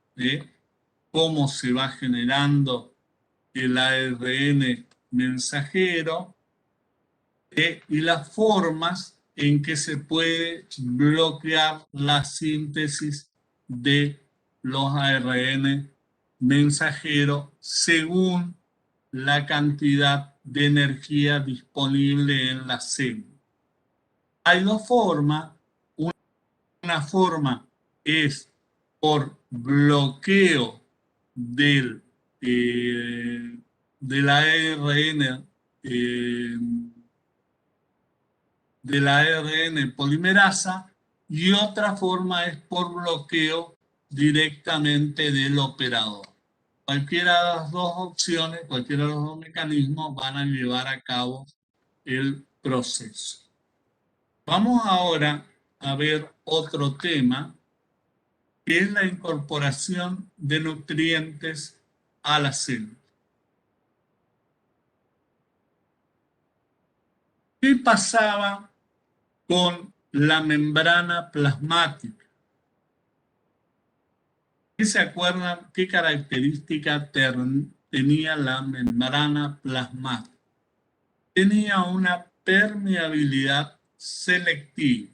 cómo se va generando el ARN mensajero y las formas en que se puede bloquear la síntesis de los ARN mensajeros según la cantidad de energía disponible en la célula. Hay dos formas. Una forma es por bloqueo del ARN de la ARN polimerasa, y otra forma es por bloqueo directamente del operador. Cualquiera de las dos opciones, cualquiera de los dos mecanismos van a llevar a cabo el proceso. Vamos ahora a ver otro tema, que es la incorporación de nutrientes a la célula. ¿Qué pasaba con la membrana plasmática? ¿Qué se acuerdan qué característica tenía la membrana plasmática? Tenía una permeabilidad selectiva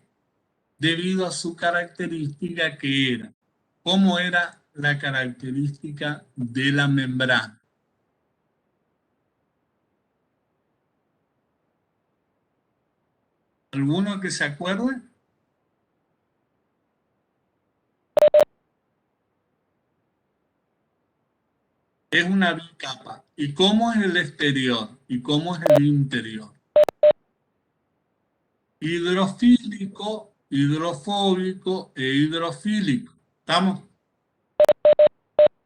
debido a su característica que era. ¿Cómo era la característica de la membrana? ¿Alguno que se acuerde? Es una bicapa. ¿Y cómo es el exterior? ¿Y cómo es el interior? Hidrofílico, hidrofóbico e hidrofílico. ¿Estamos?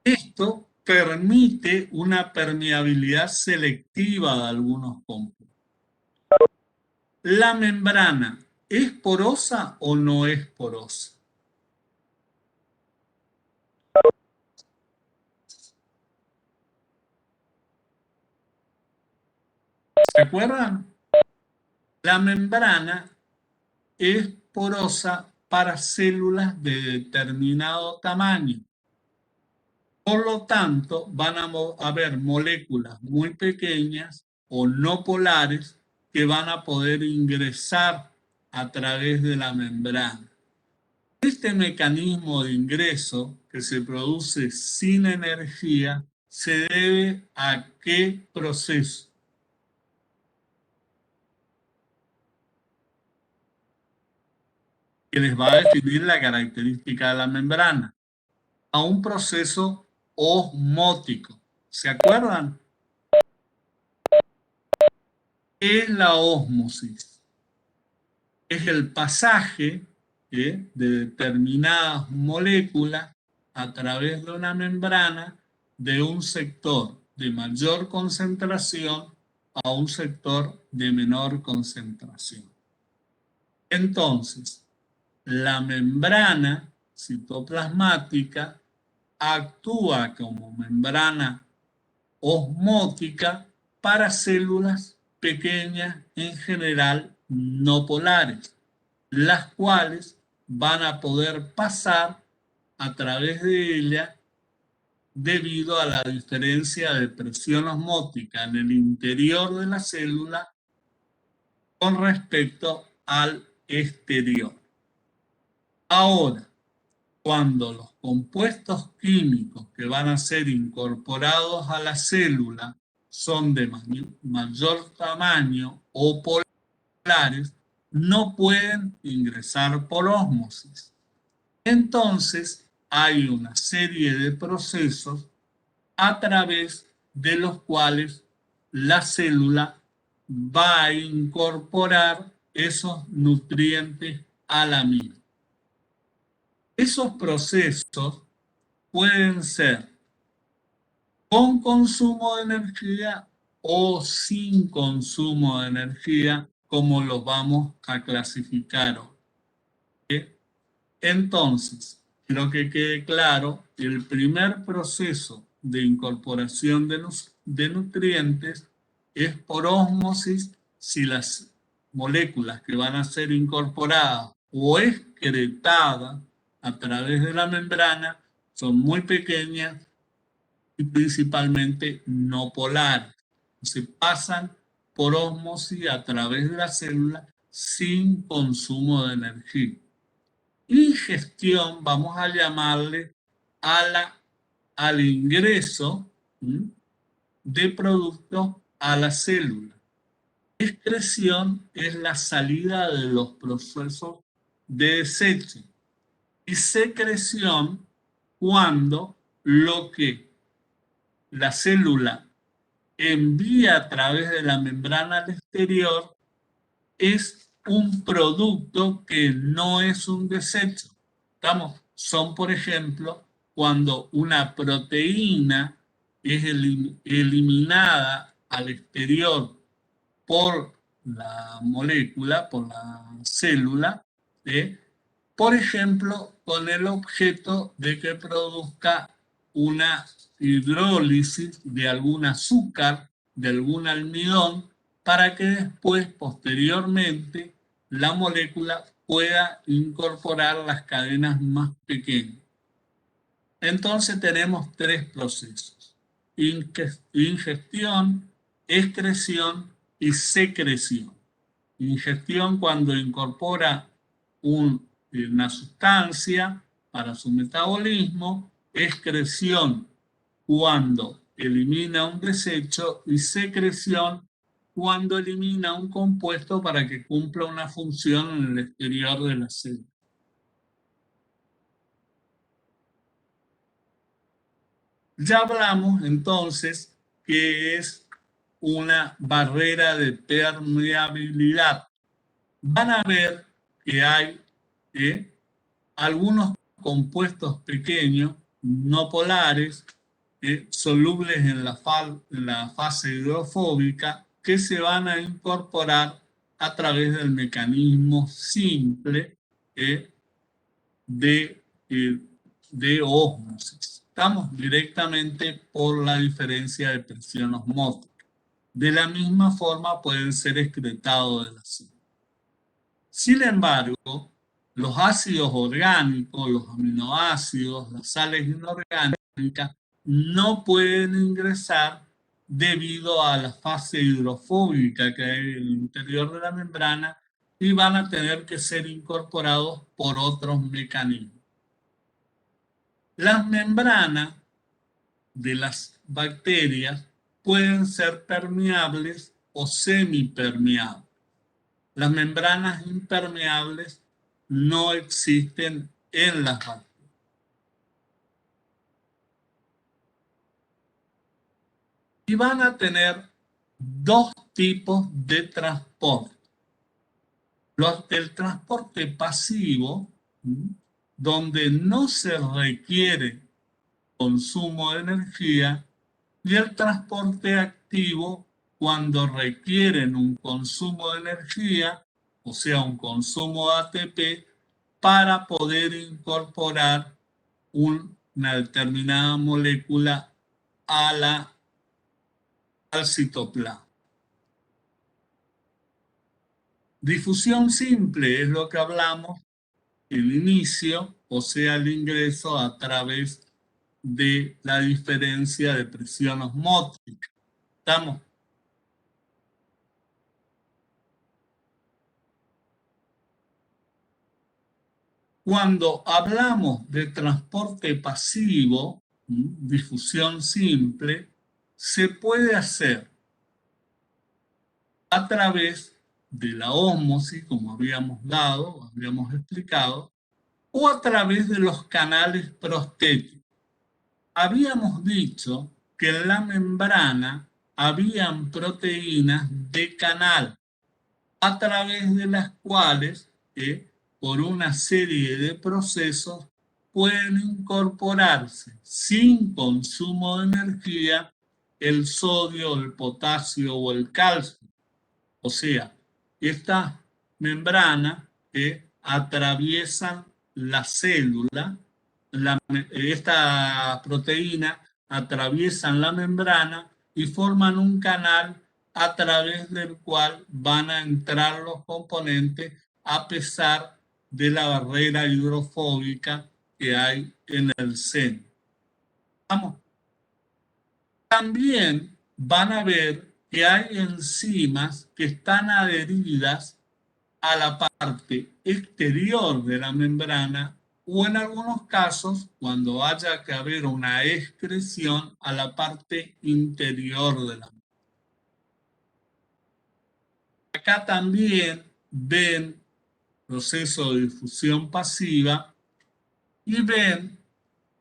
Esto permite una permeabilidad selectiva de algunos compuestos. ¿La membrana es porosa o no es porosa? ¿Se acuerdan? La membrana es porosa para células de determinado tamaño. Por lo tanto, van a haber moléculas muy pequeñas o no polares que van a poder ingresar a través de la membrana. Este mecanismo de ingreso que se produce sin energía se debe a qué proceso. Que les va a definir la característica de la membrana. A un proceso osmótico. ¿Se acuerdan? ¿Qué es la ósmosis? Es el pasaje de determinadas moléculas a través de una membrana de un sector de mayor concentración a un sector de menor concentración. Entonces, la membrana citoplasmática actúa como membrana osmótica para células pequeñas, en general no polares, las cuales van a poder pasar a través de ella debido a la diferencia de presión osmótica en el interior de la célula con respecto al exterior. Ahora, cuando los compuestos químicos que van a ser incorporados a la célula son de mayor tamaño o polares, no pueden ingresar por ósmosis. Entonces, hay una serie de procesos a través de los cuales la célula va a incorporar esos nutrientes a la misma. Esos procesos pueden ser con consumo de energía o sin consumo de energía, como los vamos a clasificar hoy. Entonces, quiero que quede claro, el primer proceso de incorporación de nutrientes es por ósmosis si las moléculas que van a ser incorporadas o excretadas a través de la membrana son muy pequeñas y principalmente no polares. Se pasan por ósmosis a través de la célula sin consumo de energía. Ingestión, vamos a llamarle al ingreso de productos a la célula. Excreción es la salida de los procesos de desecho. Y secreción cuando lo que la célula envía a través de la membrana al exterior es un producto que no es un desecho. Son, por ejemplo, cuando una proteína es eliminada al exterior por la molécula, por la célula, ¿eh? Por ejemplo, con el objeto de que produzca una hidrólisis de algún azúcar, de algún almidón, para que después, posteriormente, la molécula pueda incorporar las cadenas más pequeñas. Entonces tenemos tres procesos: ingestión, excreción y secreción. Ingestión cuando incorpora una sustancia para su metabolismo, excreción cuando elimina un desecho y secreción cuando elimina un compuesto para que cumpla una función en el exterior de la célula. Ya hablamos entonces que es una barrera de permeabilidad. Van a ver que hay algunos compuestos pequeños, no polares, solubles en la fase hidrofóbica, que se van a incorporar a través del mecanismo simple de, eh, de ósmosis. Estamos directamente por la diferencia de presión osmótica. De la misma forma pueden ser excretados de la célula. Sin embargo, los ácidos orgánicos, los aminoácidos, las sales inorgánicas, no pueden ingresar debido a la fase hidrofóbica que hay en el interior de la membrana y van a tener que ser incorporados por otros mecanismos. Las membranas de las bacterias pueden ser permeables o semipermeables. Las membranas impermeables no existen en las bacterias. Y van a tener dos tipos de transporte. El transporte pasivo, donde no se requiere consumo de energía, y el transporte activo, cuando requieren un consumo de energía, o sea, un consumo de ATP, para poder incorporar una determinada molécula al citoplasma. Difusión simple es lo que hablamos, el inicio, o sea, el ingreso a través de la diferencia de presión osmótica. ¿Estamos? Cuando hablamos de transporte pasivo, difusión simple, se puede hacer a través de la ósmosis, como habíamos explicado, o a través de los canales prostéticos. Habíamos dicho que en la membrana habían proteínas de canal, a través de las cuales, por una serie de procesos, pueden incorporarse sin consumo de energía el sodio, el potasio o el calcio. O sea, estas membranas atraviesan la célula, esta proteína atraviesan la membrana y forman un canal a través del cual van a entrar los componentes a pesar de la barrera hidrofóbica que hay en el seno. Vamos. También van a ver que hay enzimas que están adheridas a la parte exterior de la membrana o en algunos casos, cuando haya que haber una excreción, a la parte interior de la membrana. Acá también ven proceso de difusión pasiva y ven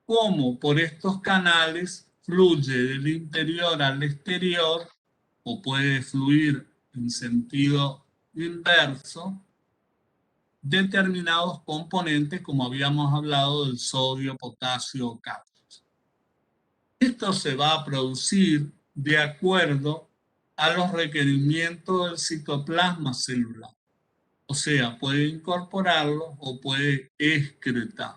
cómo por estos canales fluye del interior al exterior o puede fluir en sentido inverso determinados componentes, como habíamos hablado del sodio, potasio, calcio. Esto se va a producir de acuerdo a los requerimientos del citoplasma celular. O sea, puede incorporarlo o puede excretar.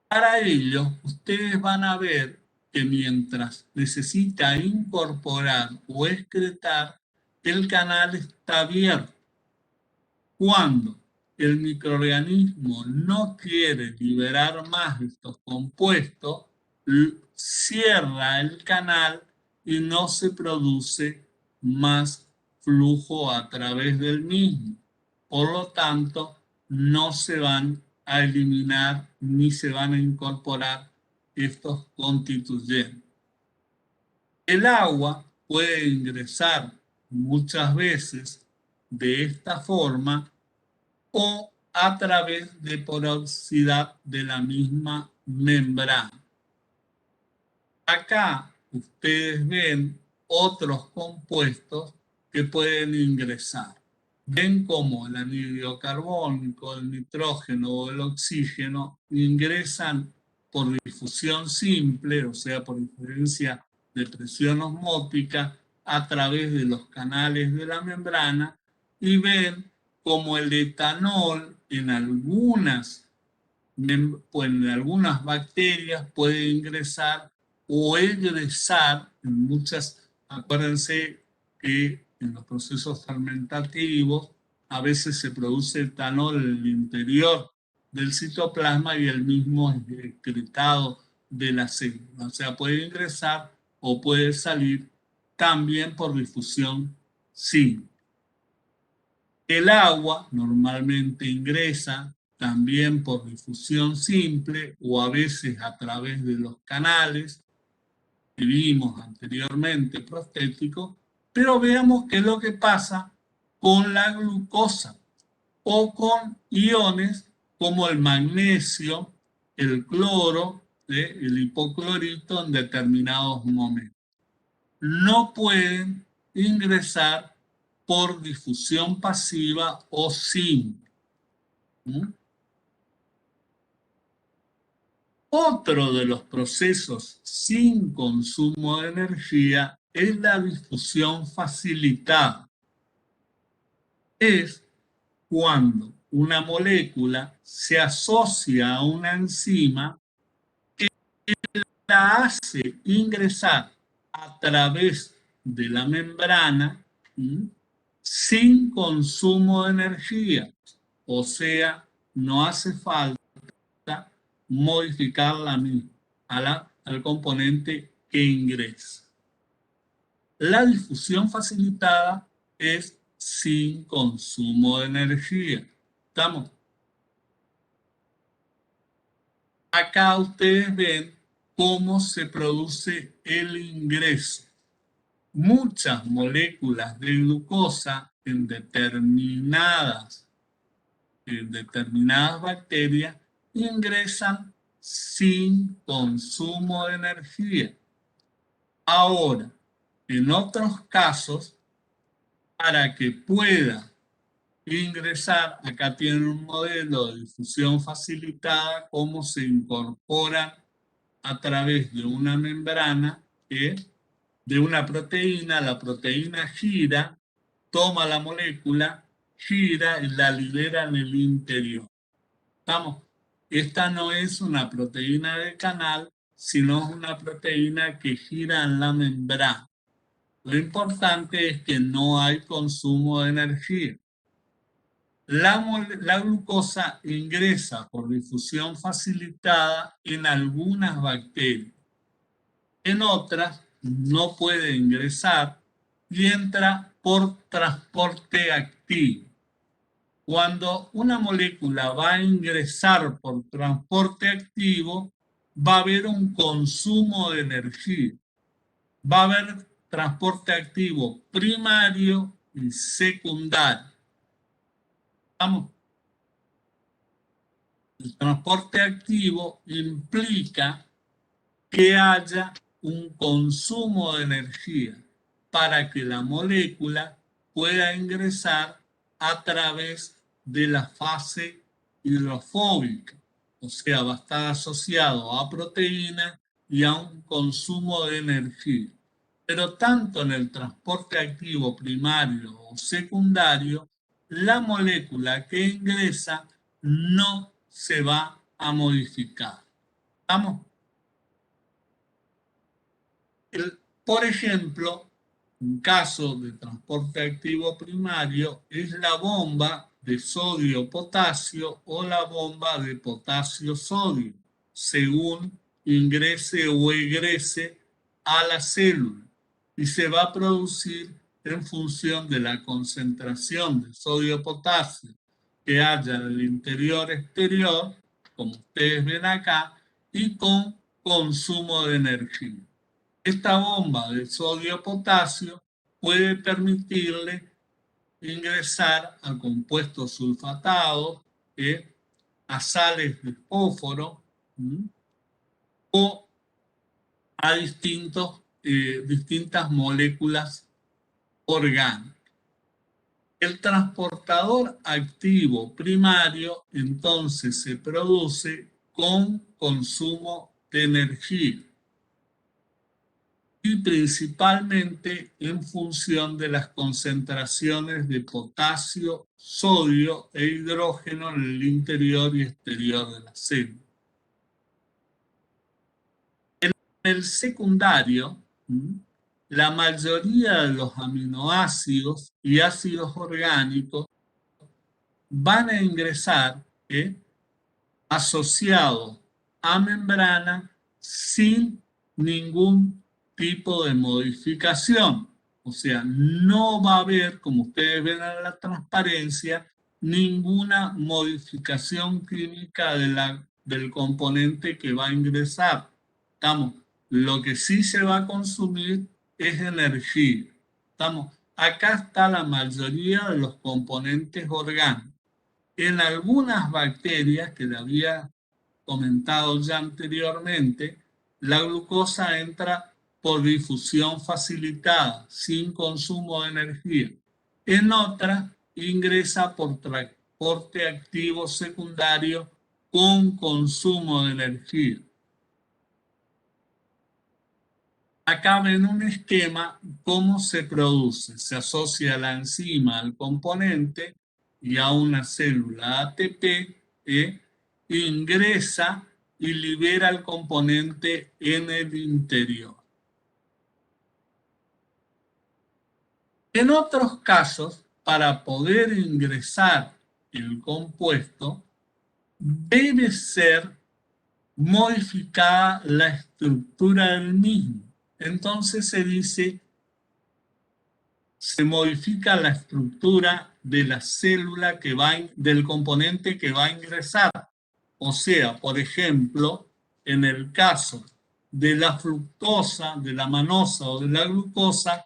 Para ello, ustedes van a ver que mientras necesita incorporar o excretar, el canal está abierto. Cuando el microorganismo no quiere liberar más de estos compuestos, cierra el canal y no se produce más flujo a través del mismo. Por lo tanto, no se van a eliminar ni se van a incorporar estos constituyentes. El agua puede ingresar muchas veces de esta forma o a través de porosidad de la misma membrana. Acá ustedes ven otros compuestos que pueden ingresar. Ven como el anhídrido carbónico, el nitrógeno o el oxígeno ingresan por difusión simple, o sea, por diferencia de presión osmótica, a través de los canales de la membrana, y ven como el etanol en algunas bacterias puede ingresar o egresar en muchas. Acuérdense que en los procesos fermentativos a veces se produce etanol en el interior del citoplasma y el mismo es excretado de la célula. O sea, puede ingresar o puede salir también por difusión simple. El agua normalmente ingresa también por difusión simple o a veces a través de los canales que vimos anteriormente prostéticos, pero veamos qué es lo que pasa con la glucosa o con iones como el magnesio, el cloro, el hipoclorito en determinados momentos. No pueden ingresar por difusión pasiva o simple. Otro de los procesos sin consumo de energía es la difusión facilitada. Es cuando una molécula se asocia a una enzima que la hace ingresar a través de la membrana sin consumo de energía. O sea, no hace falta modificar la misma al componente que ingresa. La difusión facilitada es sin consumo de energía. ¿Estamos? Acá ustedes ven cómo se produce el ingreso. Muchas moléculas de glucosa en determinadas bacterias ingresan sin consumo de energía. Ahora, en otros casos, para que pueda ingresar, acá tienen un modelo de difusión facilitada, cómo se incorpora a través de una membrana, de una proteína. La proteína gira, toma la molécula, gira y la libera en el interior. ¿Estamos? Esta no es una proteína de canal, sino es una proteína que gira en la membrana. Lo importante es que no hay consumo de energía. La glucosa ingresa por difusión facilitada en algunas bacterias. En otras no puede ingresar y entra por transporte activo. Cuando una molécula va a ingresar por transporte activo, va a haber un consumo de energía. Va a haber transporte activo primario y secundario. ¿Estamos? El transporte activo implica que haya un consumo de energía para que la molécula pueda ingresar a través de la fase hidrofóbica, o sea, va a estar asociado a proteína y a un consumo de energía. Pero tanto en el transporte activo primario o secundario, la molécula que ingresa no se va a modificar. ¿Estamos? Por ejemplo, un caso de transporte activo primario es la bomba de sodio-potasio o la bomba de potasio-sodio, según ingrese o egrese a la célula, y se va a producir en función de la concentración de sodio-potasio que haya en el interior exterior, como ustedes ven acá, y con consumo de energía. Esta bomba de sodio-potasio puede permitirle ingresar a compuestos sulfatados, a sales de fósforo o a distintas moléculas orgánicas. El transportador activo primario entonces se produce con consumo de energía y principalmente en función de las concentraciones de potasio, sodio e hidrógeno en el interior y exterior de la célula. En el secundario, la mayoría de los aminoácidos y ácidos orgánicos van a ingresar asociados a membrana sin ningún tipo de modificación. O sea, no va a haber, como ustedes ven en la transparencia, ninguna modificación química del componente que va a ingresar. Lo que sí se va a consumir es energía. Acá está la mayoría de los componentes orgánicos. En algunas bacterias, que le había comentado ya anteriormente, la glucosa entra por difusión facilitada, sin consumo de energía. En otras, ingresa por transporte activo secundario con consumo de energía. Acá ven un esquema cómo se produce. Se asocia la enzima al componente y a una célula ATP, ingresa y libera el componente en el interior. En otros casos, para poder ingresar el compuesto, debe ser modificada la estructura del mismo. Entonces se dice, se modifica la estructura de la célula del componente que va a ingresar. O sea, por ejemplo, en el caso de la fructosa, de la manosa o de la glucosa,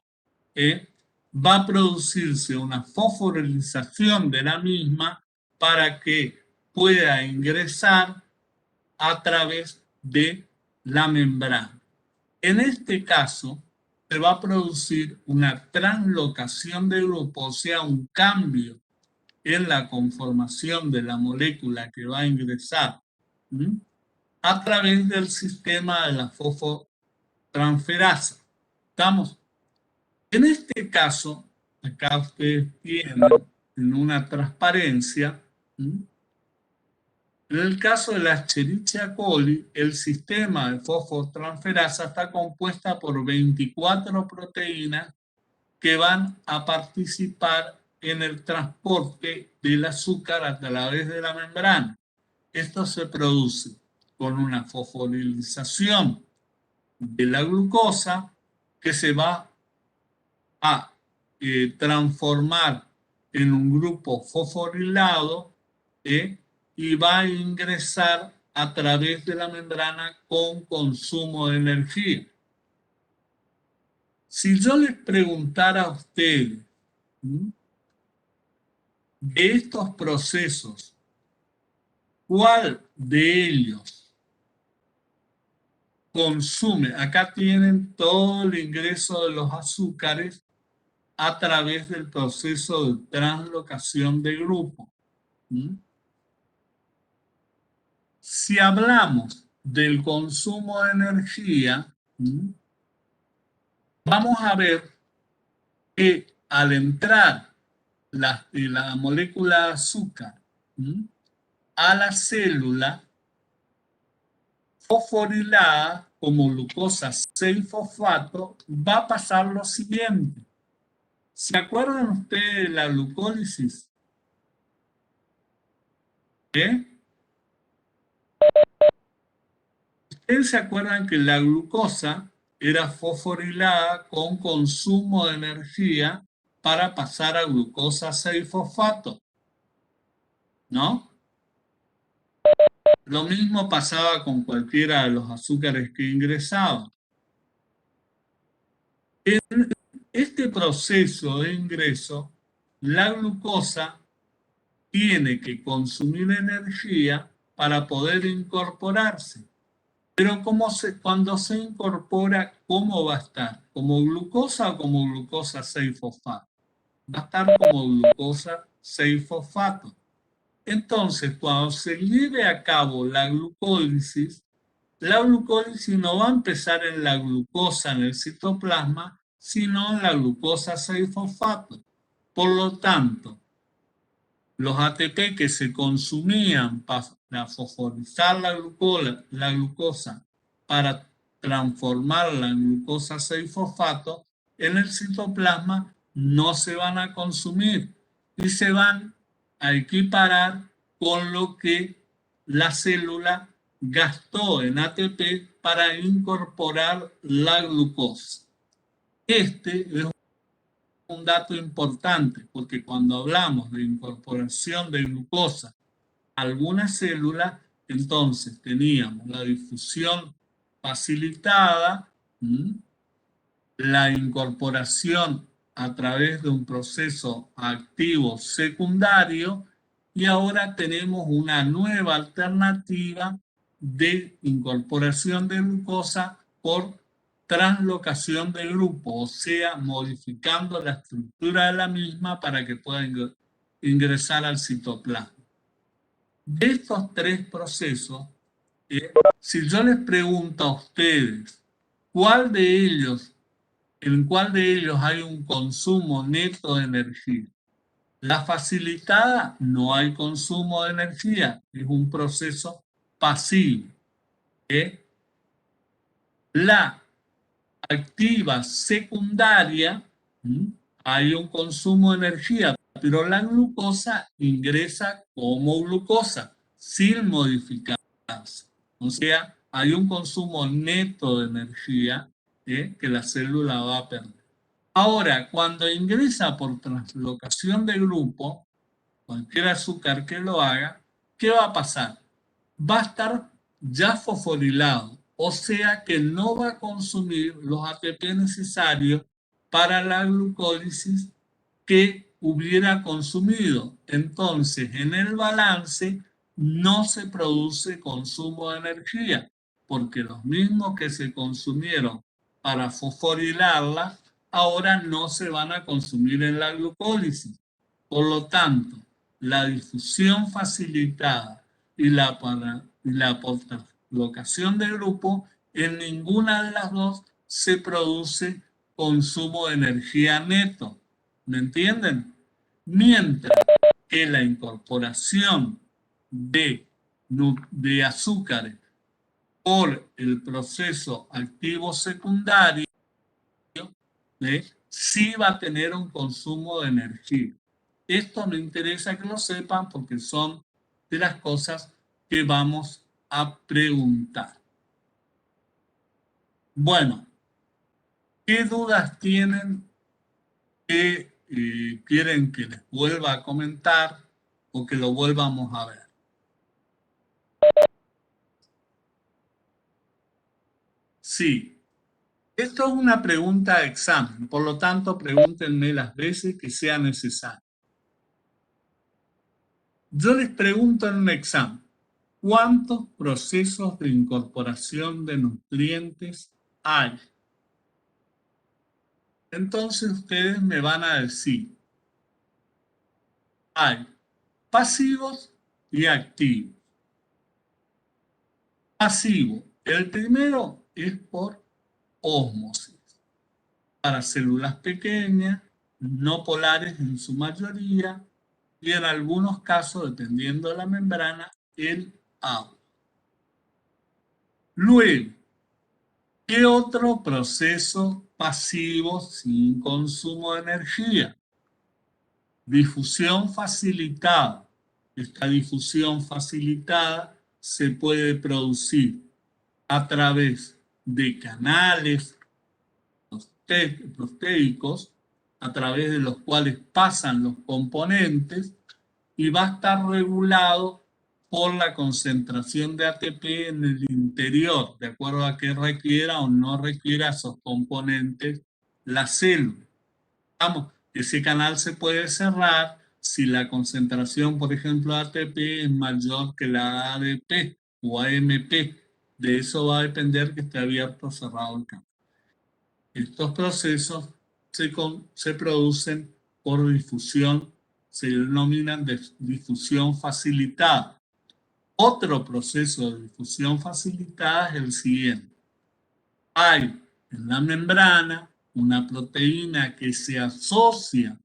va a producirse una fosforilización de la misma para que pueda ingresar a través de la membrana. En este caso, se va a producir una translocación de grupo, o sea, un cambio en la conformación de la molécula que va a ingresar a través del sistema de la fosfotransferasa. ¿Estamos? En este caso, acá ustedes tienen en una transparencia, en el caso de la Escherichia coli, el sistema de fosfotransferasa está compuesta por 24 proteínas que van a participar en el transporte del azúcar a través de la membrana. Esto se produce con una fosforilización de la glucosa que se va a transformar en un grupo fosforilado y va a ingresar a través de la membrana con consumo de energía. Si yo les preguntara a ustedes de estos procesos, ¿cuál de ellos consume? Acá tienen todo el ingreso de los azúcares a través del proceso de translocación de grupo. ¿Mm? Si hablamos del consumo de energía, vamos a ver que al entrar la molécula de azúcar a la célula fosforilada como glucosa 6-fosfato, va a pasar lo siguiente. ¿Se acuerdan ustedes de la glucólisis? ¿Qué? ¿Ustedes se acuerdan que la glucosa era fosforilada con consumo de energía para pasar a glucosa 6-fosfato? ¿No? Lo mismo pasaba con cualquiera de los azúcares que ingresaban. En este proceso de ingreso, la glucosa tiene que consumir energía para poder incorporarse. Pero cuando se incorpora, ¿cómo va a estar? ¿Como glucosa o como glucosa 6-fosfato? Va a estar como glucosa 6-fosfato. Entonces, cuando se lleve a cabo la glucólisis no va a empezar en la glucosa en el citoplasma, sino en la glucosa 6-fosfato. Por lo tanto, los ATP que se consumían para fosforizar la glucosa para transformarla en glucosa 6-fosfato, en el citoplasma no se van a consumir y se van a equiparar con lo que la célula gastó en ATP para incorporar la glucosa. Este es un dato importante porque cuando hablamos de incorporación de glucosa a algunas células, entonces teníamos la difusión facilitada, la incorporación a través de un proceso activo secundario y ahora tenemos una nueva alternativa de incorporación de glucosa por translocación de grupo, o sea, modificando la estructura de la misma para que pueda ingresar al citoplasma. De estos tres procesos, si yo les pregunto a ustedes, ¿cuál de ellos ¿en cuál de ellos hay un consumo neto de energía? La facilitada no hay consumo de energía, es un proceso pasivo. ¿Eh? La activa secundaria, hay un consumo de energía, pero la glucosa ingresa como glucosa, sin modificarse. O sea, hay un consumo neto de energía que la célula va a perder. Ahora, cuando ingresa por translocación de grupo, cualquier azúcar que lo haga, ¿qué va a pasar? Va a estar ya fosforilado, o sea que no va a consumir los ATP necesarios para la glucólisis que hubiera consumido. Entonces, en el balance no se produce consumo de energía, porque los mismos que se consumieron para fosforilarla ahora no se van a consumir en la glucólisis. Por lo tanto, la difusión facilitada y la locación de grupo, en ninguna de las dos se produce consumo de energía neto. ¿Me entienden? Mientras que la incorporación de azúcares por el proceso activo secundario sí va a tener un consumo de energía. Esto me interesa que lo sepan porque son de las cosas que vamos a preguntar. Bueno, ¿qué dudas tienen que quieren que les vuelva a comentar o que lo volvamos a ver? Sí, esto es una pregunta de examen, por lo tanto pregúntenme las veces que sea necesario. Yo les pregunto en un examen, ¿cuántos procesos de incorporación de nutrientes hay? Entonces ustedes me van a decir, hay pasivos y activos. Pasivo. El primero es por ósmosis. Para células pequeñas, no polares en su mayoría, y en algunos casos, dependiendo de la membrana, el agua. Luego, ¿qué otro proceso pasivo sin consumo de energía? Difusión facilitada. Esta difusión facilitada se puede producir a través de canales proteicos, a través de los cuales pasan los componentes, y va a estar regulado por la concentración de ATP en el interior, de acuerdo a que requiera o no requiera esos componentes la célula. Vamos, ese canal se puede cerrar si la concentración, por ejemplo, de ATP es mayor que la ADP o AMP. De eso va a depender que esté abierto o cerrado el canal. Estos procesos se producen por difusión, se denominan de difusión facilitada. Otro proceso de difusión facilitada es el siguiente. Hay en la membrana una proteína que se asocia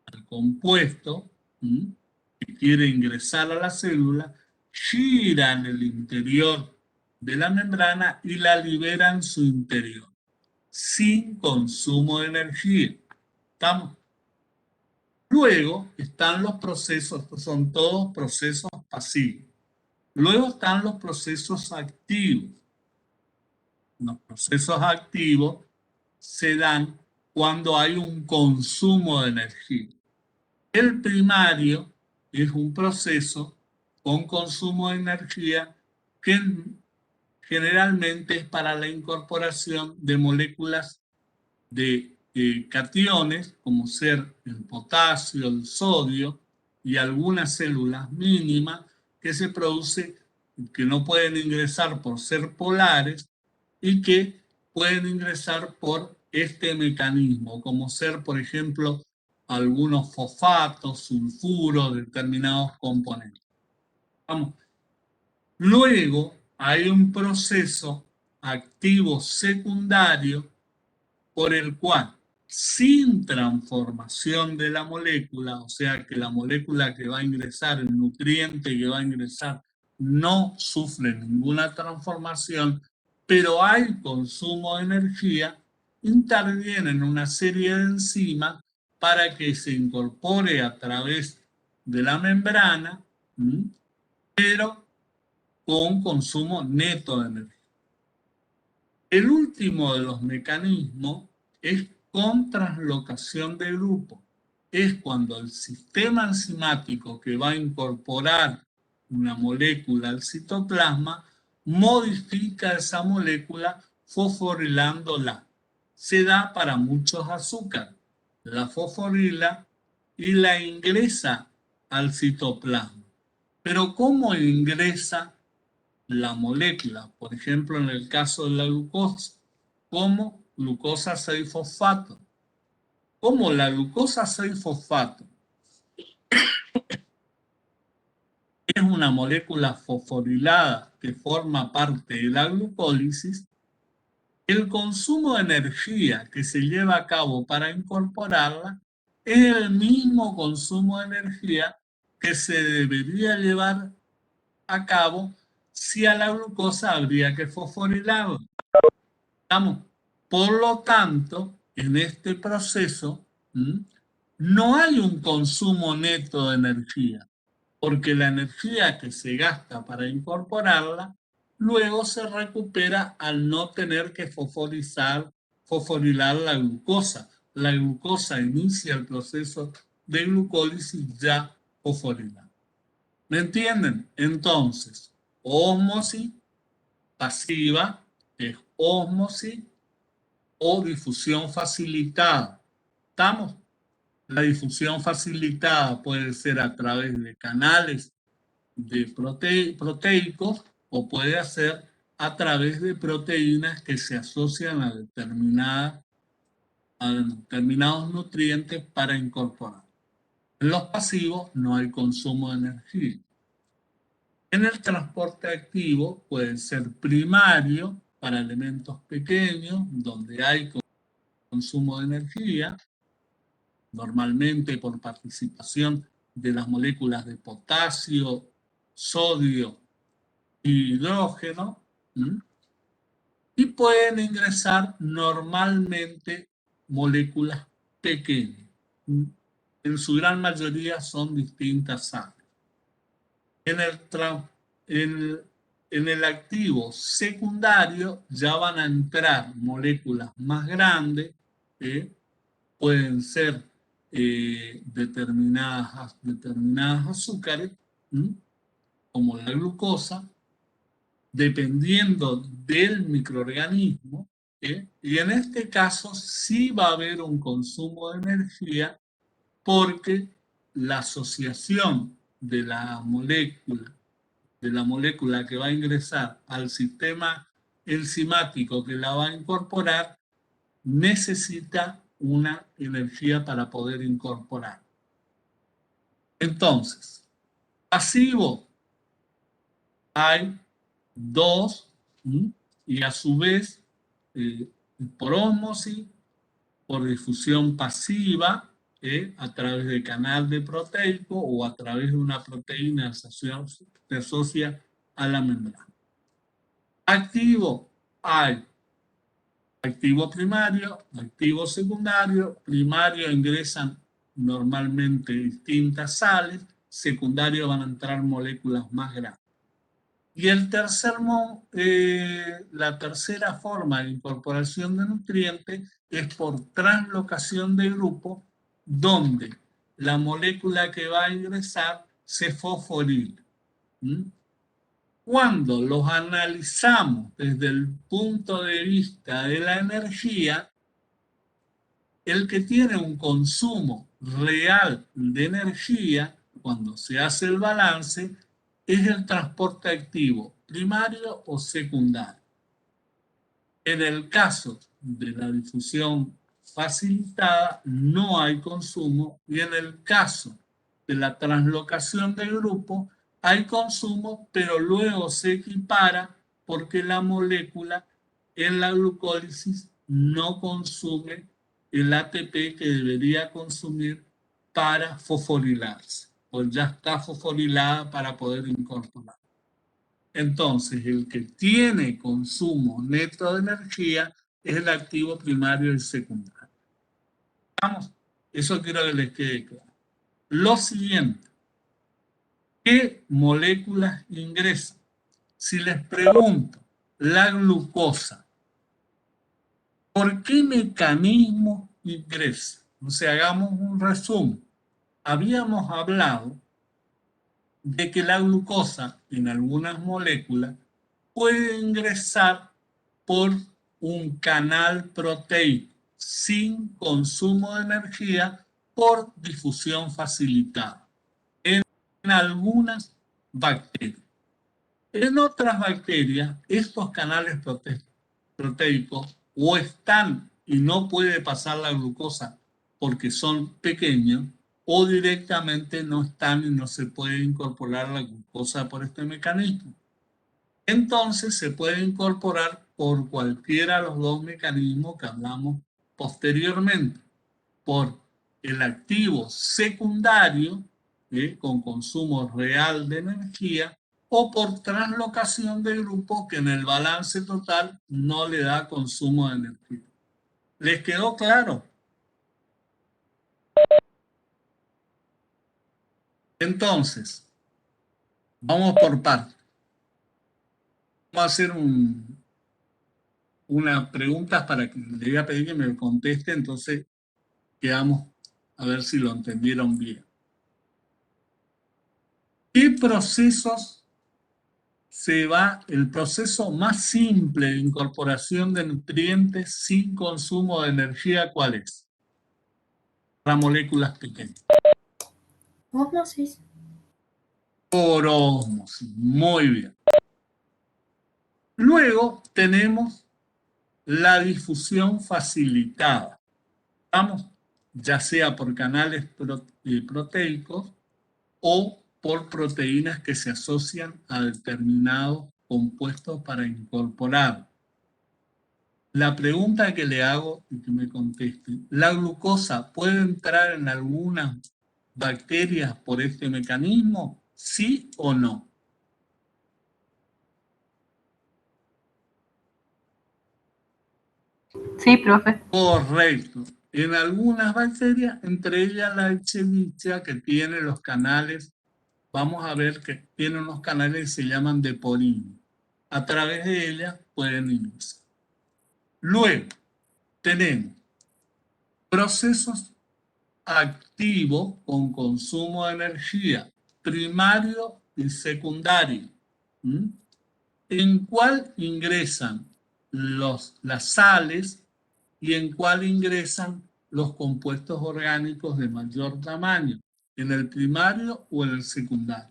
al compuesto que quiere ingresar a la célula, gira en el interior de la membrana y la libera en su interior, sin consumo de energía. ¿Estamos? Luego están los procesos, estos son todos procesos pasivos. Luego están los procesos activos. Los procesos activos se dan cuando hay un consumo de energía. El primario es un proceso con consumo de energía que generalmente es para la incorporación de moléculas de cationes, como ser el potasio, el sodio y algunas células mínimas que se producen, que no pueden ingresar por ser polares y que pueden ingresar por este mecanismo, como ser, por ejemplo, algunos fosfatos, sulfuros, determinados componentes. Vamos. Luego hay un proceso activo secundario por el cual, sin transformación de la molécula, o sea que la molécula que va a ingresar, el nutriente que va a ingresar, no sufre ninguna transformación, pero hay consumo de energía, intervienen una serie de enzimas para que se incorpore a través de la membrana, pero con consumo neto de energía. El último de los mecanismos es con translocación de grupo. Es cuando el sistema enzimático que va a incorporar una molécula al citoplasma modifica esa molécula fosforilándola. Se da para muchos azúcares. La fosforila y la ingresa al citoplasma. Pero ¿cómo ingresa la molécula? Por ejemplo, en el caso de la glucosa, como glucosa 6-fosfato. Como la glucosa 6-fosfato es una molécula fosforilada que forma parte de la glucólisis, el consumo de energía que se lleva a cabo para incorporarla es el mismo consumo de energía que se debería llevar a cabo si a la glucosa habría que fosforilarla. Por lo tanto, en este proceso no hay un consumo neto de energía, porque la energía que se gasta para incorporarla luego se recupera al no tener que fosforilar la glucosa. La glucosa inicia el proceso de glucólisis ya fosforilada. ¿Me entienden? Entonces, ósmosis pasiva es ósmosis o difusión facilitada. ¿Estamos? La difusión facilitada puede ser a través de canales de proteicos o puede ser a través de proteínas que se asocian a determinados nutrientes para incorporar. En los pasivos no hay consumo de energía. En el transporte activo puede ser primario para elementos pequeños, donde hay consumo de energía, normalmente por participación de las moléculas de potasio, sodio y hidrógeno, y pueden ingresar normalmente moléculas pequeñas. En su gran mayoría son distintas sales. En el activo secundario ya van a entrar moléculas más grandes, pueden ser determinadas azúcares, como la glucosa, dependiendo del microorganismo, y en este caso sí va a haber un consumo de energía porque la asociación de la molécula que va a ingresar al sistema enzimático que la va a incorporar necesita una energía para poder incorporar. Entonces, pasivo hay dos, y a su vez, por ósmosis, por difusión pasiva, a través del canal de proteico o a través de una proteína que asocia a la membrana. Activo hay activo primario, activo secundario. Primario ingresan normalmente distintas sales, secundario van a entrar moléculas más grandes. Y la tercera forma de incorporación de nutrientes es por translocación de grupo, donde la molécula que va a ingresar se fosforila. Cuando los analizamos desde el punto de vista de la energía, el que tiene un consumo real de energía, cuando se hace el balance, es el transporte activo, primario o secundario. En el caso de la difusión facilitada, no hay consumo, y en el caso de la translocación de grupo, hay consumo, pero luego se equipara porque la molécula en la glucólisis no consume el ATP que debería consumir para fosforilarse, pues ya está fosforilada para poder incorporar. Entonces, el que tiene consumo neto de energía es el activo primario y secundario. Vamos, eso quiero que les quede claro. Lo siguiente, ¿qué moléculas ingresan? Si les pregunto, la glucosa, ¿por qué mecanismo ingresa? O sea, hagamos un resumen. Habíamos hablado de que la glucosa en algunas moléculas puede ingresar por un canal proteico sin consumo de energía por difusión facilitada en algunas bacterias. En otras bacterias, estos canales proteicos o están y no puede pasar la glucosa porque son pequeños, o directamente no están y no se puede incorporar la glucosa por este mecanismo. Entonces se puede incorporar por cualquiera de los dos mecanismos que hablamos posteriormente, por el activo secundario, con consumo real de energía, o por translocación de grupos que en el balance total no le da consumo de energía. ¿Les quedó claro? Entonces, vamos por partes. Vamos a hacer unas preguntas para que le voy a pedir que me conteste, entonces quedamos a ver si lo entendieron bien. ¿Qué procesos el proceso más simple de incorporación de nutrientes sin consumo de energía? ¿Cuál es? Para moléculas pequeñas. Ósmosis. Por ósmosis. Muy bien. Luego tenemos la difusión facilitada. ¿Vamos? ya sea por canales proteicos o por proteínas que se asocian a determinados compuestos para incorporar. La pregunta que le hago y que me conteste, ¿la glucosa puede entrar en algunas bacterias por este mecanismo? ¿Sí o no? Sí, profe. Correcto. En algunas bacterias, entre ellas la Escherichia, que tiene los canales, vamos a ver que tiene unos canales que se llaman de porino. A través de ellas pueden ingresar. Luego, tenemos procesos activos con consumo de energía, primario y secundario. ¿Mm? ¿En cuál ingresan las sales y en cuál ingresan los compuestos orgánicos de mayor tamaño? ¿En el primario o en el secundario?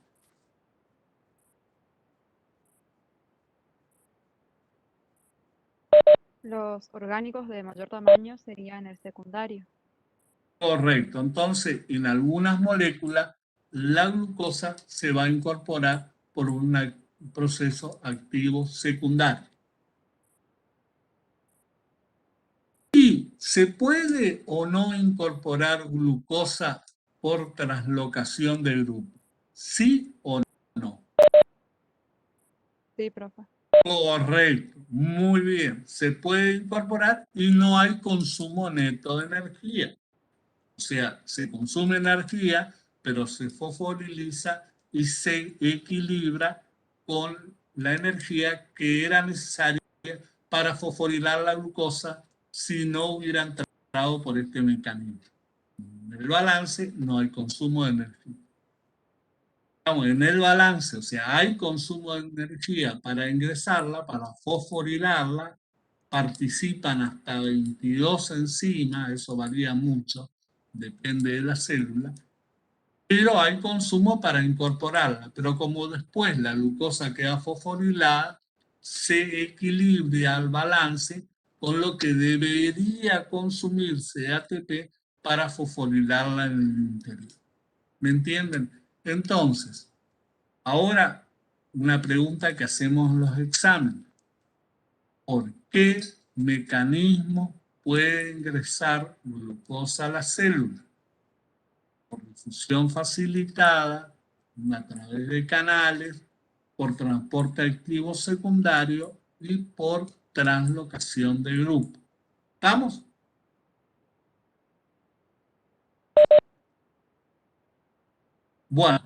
Los orgánicos de mayor tamaño serían el secundario. Correcto. Entonces, en algunas moléculas, la glucosa se va a incorporar por un proceso activo secundario. ¿Y se puede o no incorporar glucosa por translocación de grupo? ¿Sí o no? Sí, profe. Correcto, muy bien. Se puede incorporar y no hay consumo neto de energía. O sea, se consume energía, pero se fosforiliza y se equilibra con la energía que era necesaria para fosforilar la glucosa si no hubiera entrado por este mecanismo. En el balance no hay consumo de energía. Estamos en el balance, o sea, hay consumo de energía para ingresarla, para fosforilarla, participan hasta 22 enzimas, eso varía mucho, depende de la célula, pero hay consumo para incorporarla, pero como después la glucosa queda fosforilada, se equilibra al balance con lo que debería consumirse ATP para fosforilarla en el interior. ¿Me entienden? Entonces, ahora una pregunta que hacemos en los exámenes. ¿Por qué mecanismo puede ingresar glucosa a la célula? Por difusión facilitada, a través de canales, por transporte activo secundario y por translocación de grupo. ¿Estamos? Bueno.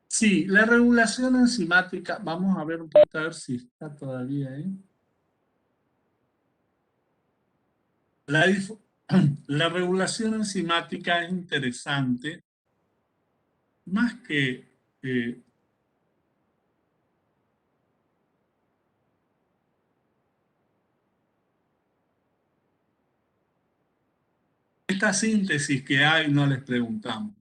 Sí, la regulación enzimática, vamos a ver un poquito a ver si está todavía ahí. La regulación enzimática es interesante, más que esta síntesis que hay, no les preguntamos.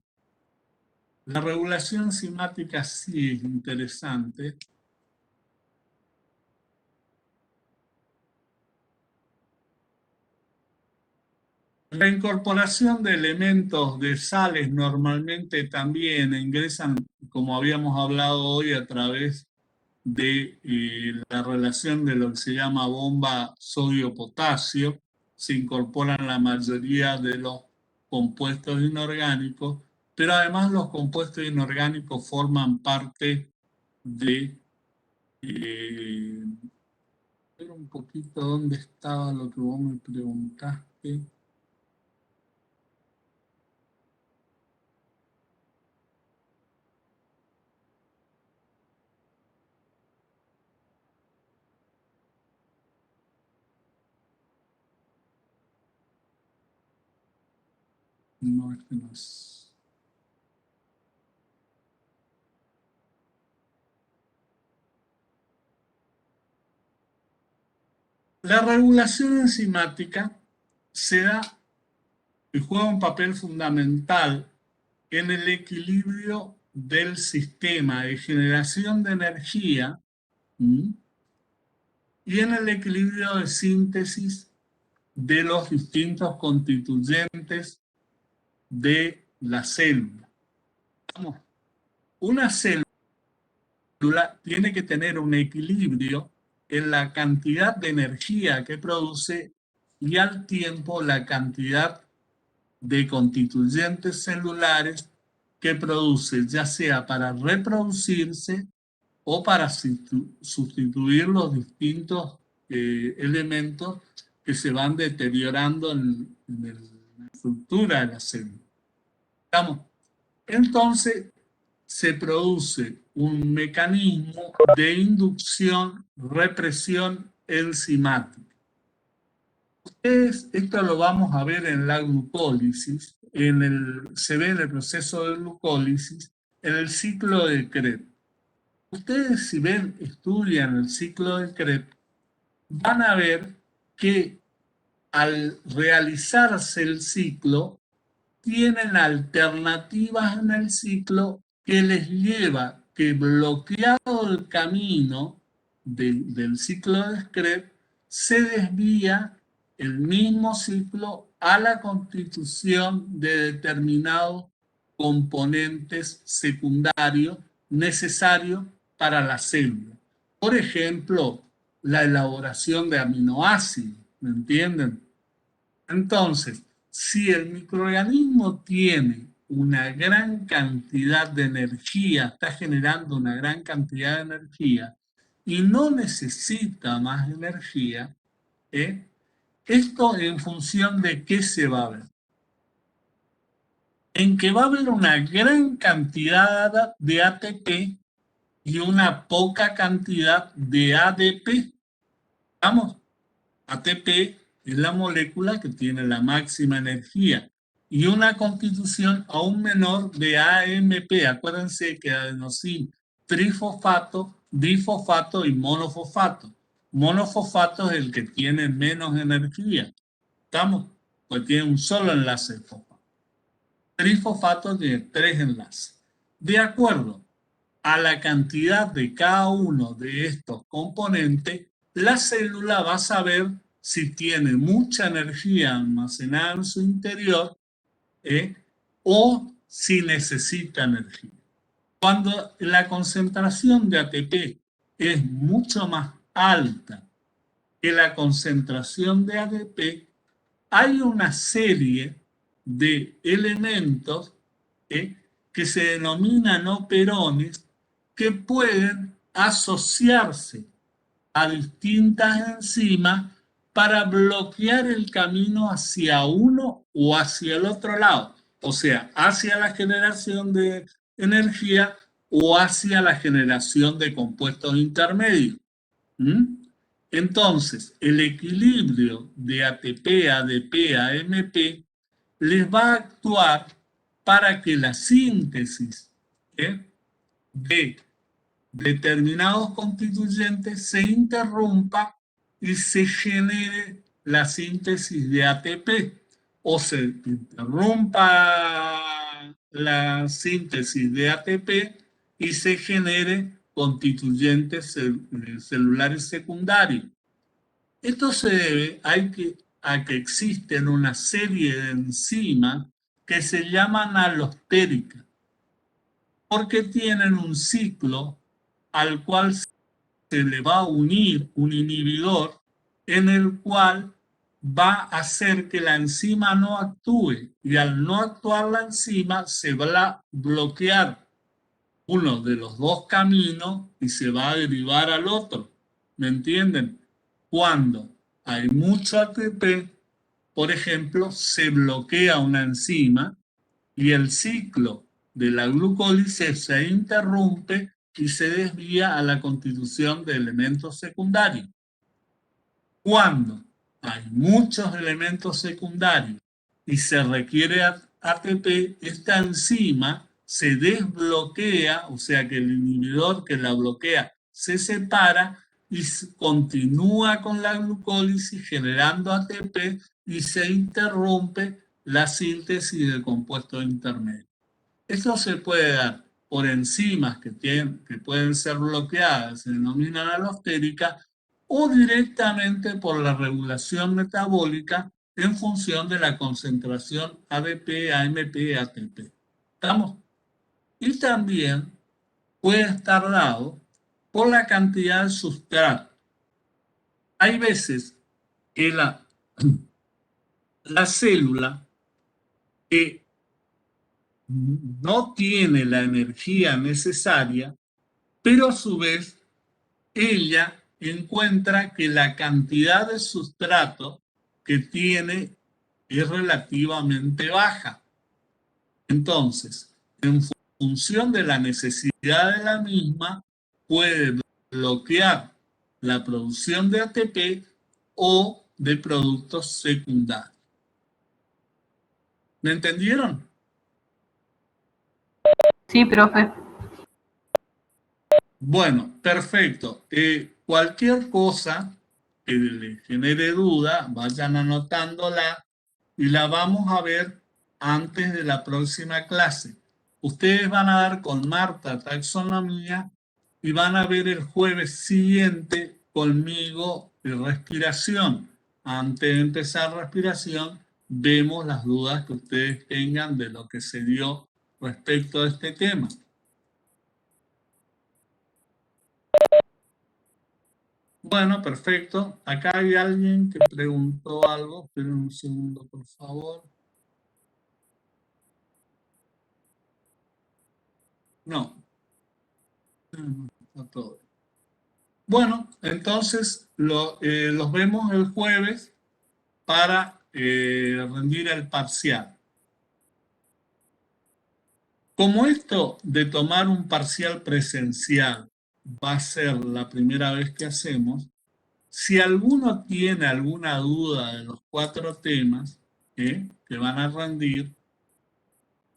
La regulación enzimática sí es interesante. La incorporación de elementos de sales normalmente también ingresan, como habíamos hablado hoy, a través de la relación de lo que se llama bomba sodio-potasio. Se incorporan la mayoría de los compuestos inorgánicos, pero además los compuestos inorgánicos forman parte de... ver un poquito dónde estaba lo que vos me preguntaste. No, este no es. La regulación enzimática se da y juega un papel fundamental en el equilibrio del sistema de generación de energía, ¿m? y en el equilibrio de síntesis de los distintos constituyentes de la célula. Vamos, una célula tiene que tener un equilibrio en la cantidad de energía que produce y al tiempo la cantidad de constituyentes celulares que produce, ya sea para reproducirse o para sustituir los distintos elementos que se van deteriorando en la estructura de la célula. Digamos, entonces se produce un mecanismo de inducción, represión enzimática. Esto lo vamos a ver en la glucólisis, se ve en el proceso de glucólisis, en el ciclo de Krebs. Ustedes si estudian el ciclo de Krebs, van a ver que al realizarse el ciclo, tienen alternativas en el ciclo que les lleva que bloqueado el camino del ciclo de Krebs, se desvía el mismo ciclo a la constitución de determinados componentes secundarios necesarios para la célula. Por ejemplo, la elaboración de aminoácidos, ¿me entienden? Entonces, si el microorganismo tiene una gran cantidad de energía, está generando una gran cantidad de energía y no necesita más energía, esto en función de qué se va a ver. En que va a haber una gran cantidad de ATP y una poca cantidad de ADP. Vamos, ATP es la molécula que tiene la máxima energía y una constitución aún menor de AMP. Acuérdense que adenosín, trifosfato, difosfato y monofosfato. Monofosfato es el que tiene menos energía. ¿Estamos? Pues tiene un solo enlace de fosfato. Trifosfato tiene 3 enlaces. De acuerdo a la cantidad de cada uno de estos componentes, la célula va a saber si tiene mucha energía almacenada en su interior o si necesita energía. Cuando la concentración de ATP es mucho más alta que la concentración de ADP, hay una serie de elementos que se denominan operones que pueden asociarse a distintas enzimas para bloquear el camino hacia uno o hacia el otro lado, o sea, hacia la generación de energía o hacia la generación de compuestos intermedios. Entonces, el equilibrio de ATP, ADP, AMP les va a actuar para que la síntesis de determinados constituyentes se interrumpa y se genere la síntesis de ATP, o se interrumpa la síntesis de ATP y se genere constituyentes celulares secundarios. Esto se debe a que existen una serie de enzimas que se llaman alostéricas, porque tienen un ciclo al cual se le va a unir un inhibidor en el cual va a hacer que la enzima no actúe, y al no actuar la enzima se va a bloquear uno de los dos caminos y se va a derivar al otro. ¿Me entienden? Cuando hay mucho ATP, por ejemplo, se bloquea una enzima y el ciclo de la glucólisis se interrumpe y se desvía a la constitución de elementos secundarios. Cuando hay muchos elementos secundarios y se requiere ATP, esta enzima se desbloquea, o sea que el inhibidor que la bloquea se separa y continúa con la glucólisis generando ATP y se interrumpe la síntesis de compuestos intermedios. Esto se puede dar por enzimas que pueden ser bloqueadas, se denominan alostéricas, o directamente por la regulación metabólica en función de la concentración ADP, AMP y ATP. ¿Estamos? Y también puede estar dado por la cantidad de sustrato. Hay veces que la célula que no tiene la energía necesaria, pero a su vez ella encuentra que la cantidad de sustrato que tiene es relativamente baja. Entonces, en función de la necesidad de la misma, puede bloquear la producción de ATP o de productos secundarios. ¿Me entendieron? Sí, profe. Bueno, perfecto. Cualquier cosa que les genere duda, vayan anotándola y la vamos a ver antes de la próxima clase. Ustedes van a dar con Marta taxonomía y van a ver el jueves siguiente conmigo respiración. Antes de empezar respiración, vemos las dudas que ustedes tengan de lo que se dio respecto a este tema. Bueno, perfecto. Acá hay alguien que preguntó algo. Esperen un segundo, por favor. No. Está todo. Bueno, entonces los vemos el jueves para rendir el parcial. Como esto de tomar un parcial presencial va a ser la primera vez que hacemos, si alguno tiene alguna duda de los 4 temas que van a rendir,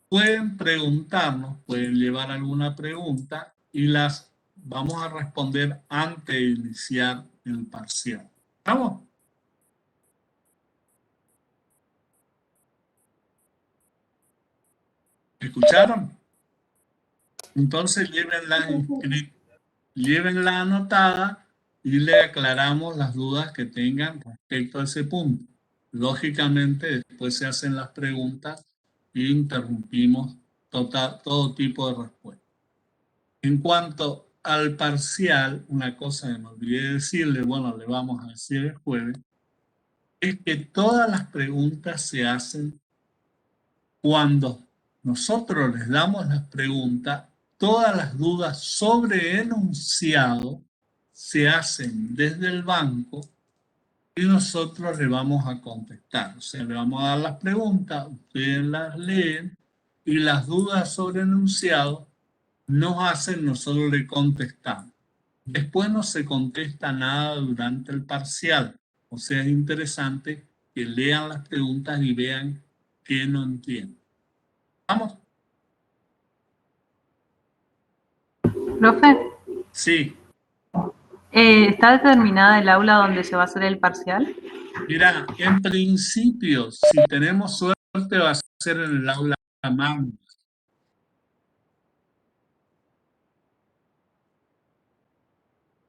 pueden preguntarnos, pueden llevar alguna pregunta y las vamos a responder antes de iniciar el parcial. ¿Vamos? ¿Escucharon? Entonces llévenla anotada y le aclaramos las dudas que tengan respecto a ese punto. Lógicamente, después se hacen las preguntas e interrumpimos todo tipo de respuestas. En cuanto al parcial, una cosa que me olvidé de decirle, bueno, le vamos a decir el jueves, es que todas las preguntas se hacen cuando nosotros les damos las preguntas, todas las dudas sobre enunciado se hacen desde el banco y nosotros le vamos a contestar. O sea, le vamos a dar las preguntas, ustedes las leen y las dudas sobre enunciado nos hacen, nosotros le contestamos. Después no se contesta nada durante el parcial. O sea, es interesante que lean las preguntas y vean qué no entienden. ¿Vamos? Profe, Sí. ¿está determinada el aula donde se va a hacer el parcial? Mira, en principio, si tenemos suerte, va a ser en el aula magna.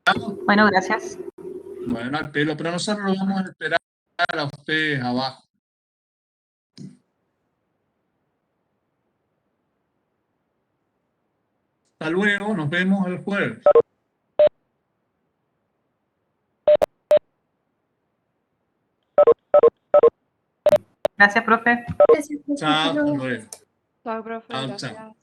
¿Vamos? Bueno, gracias. Bueno, al pelo, pero nosotros lo vamos a esperar a ustedes abajo. Hasta luego, nos vemos el jueves. Gracias, profe. Gracias, profe. Chao, Hasta hasta luego. luego. Chao, profe, Chao, gracias. chao.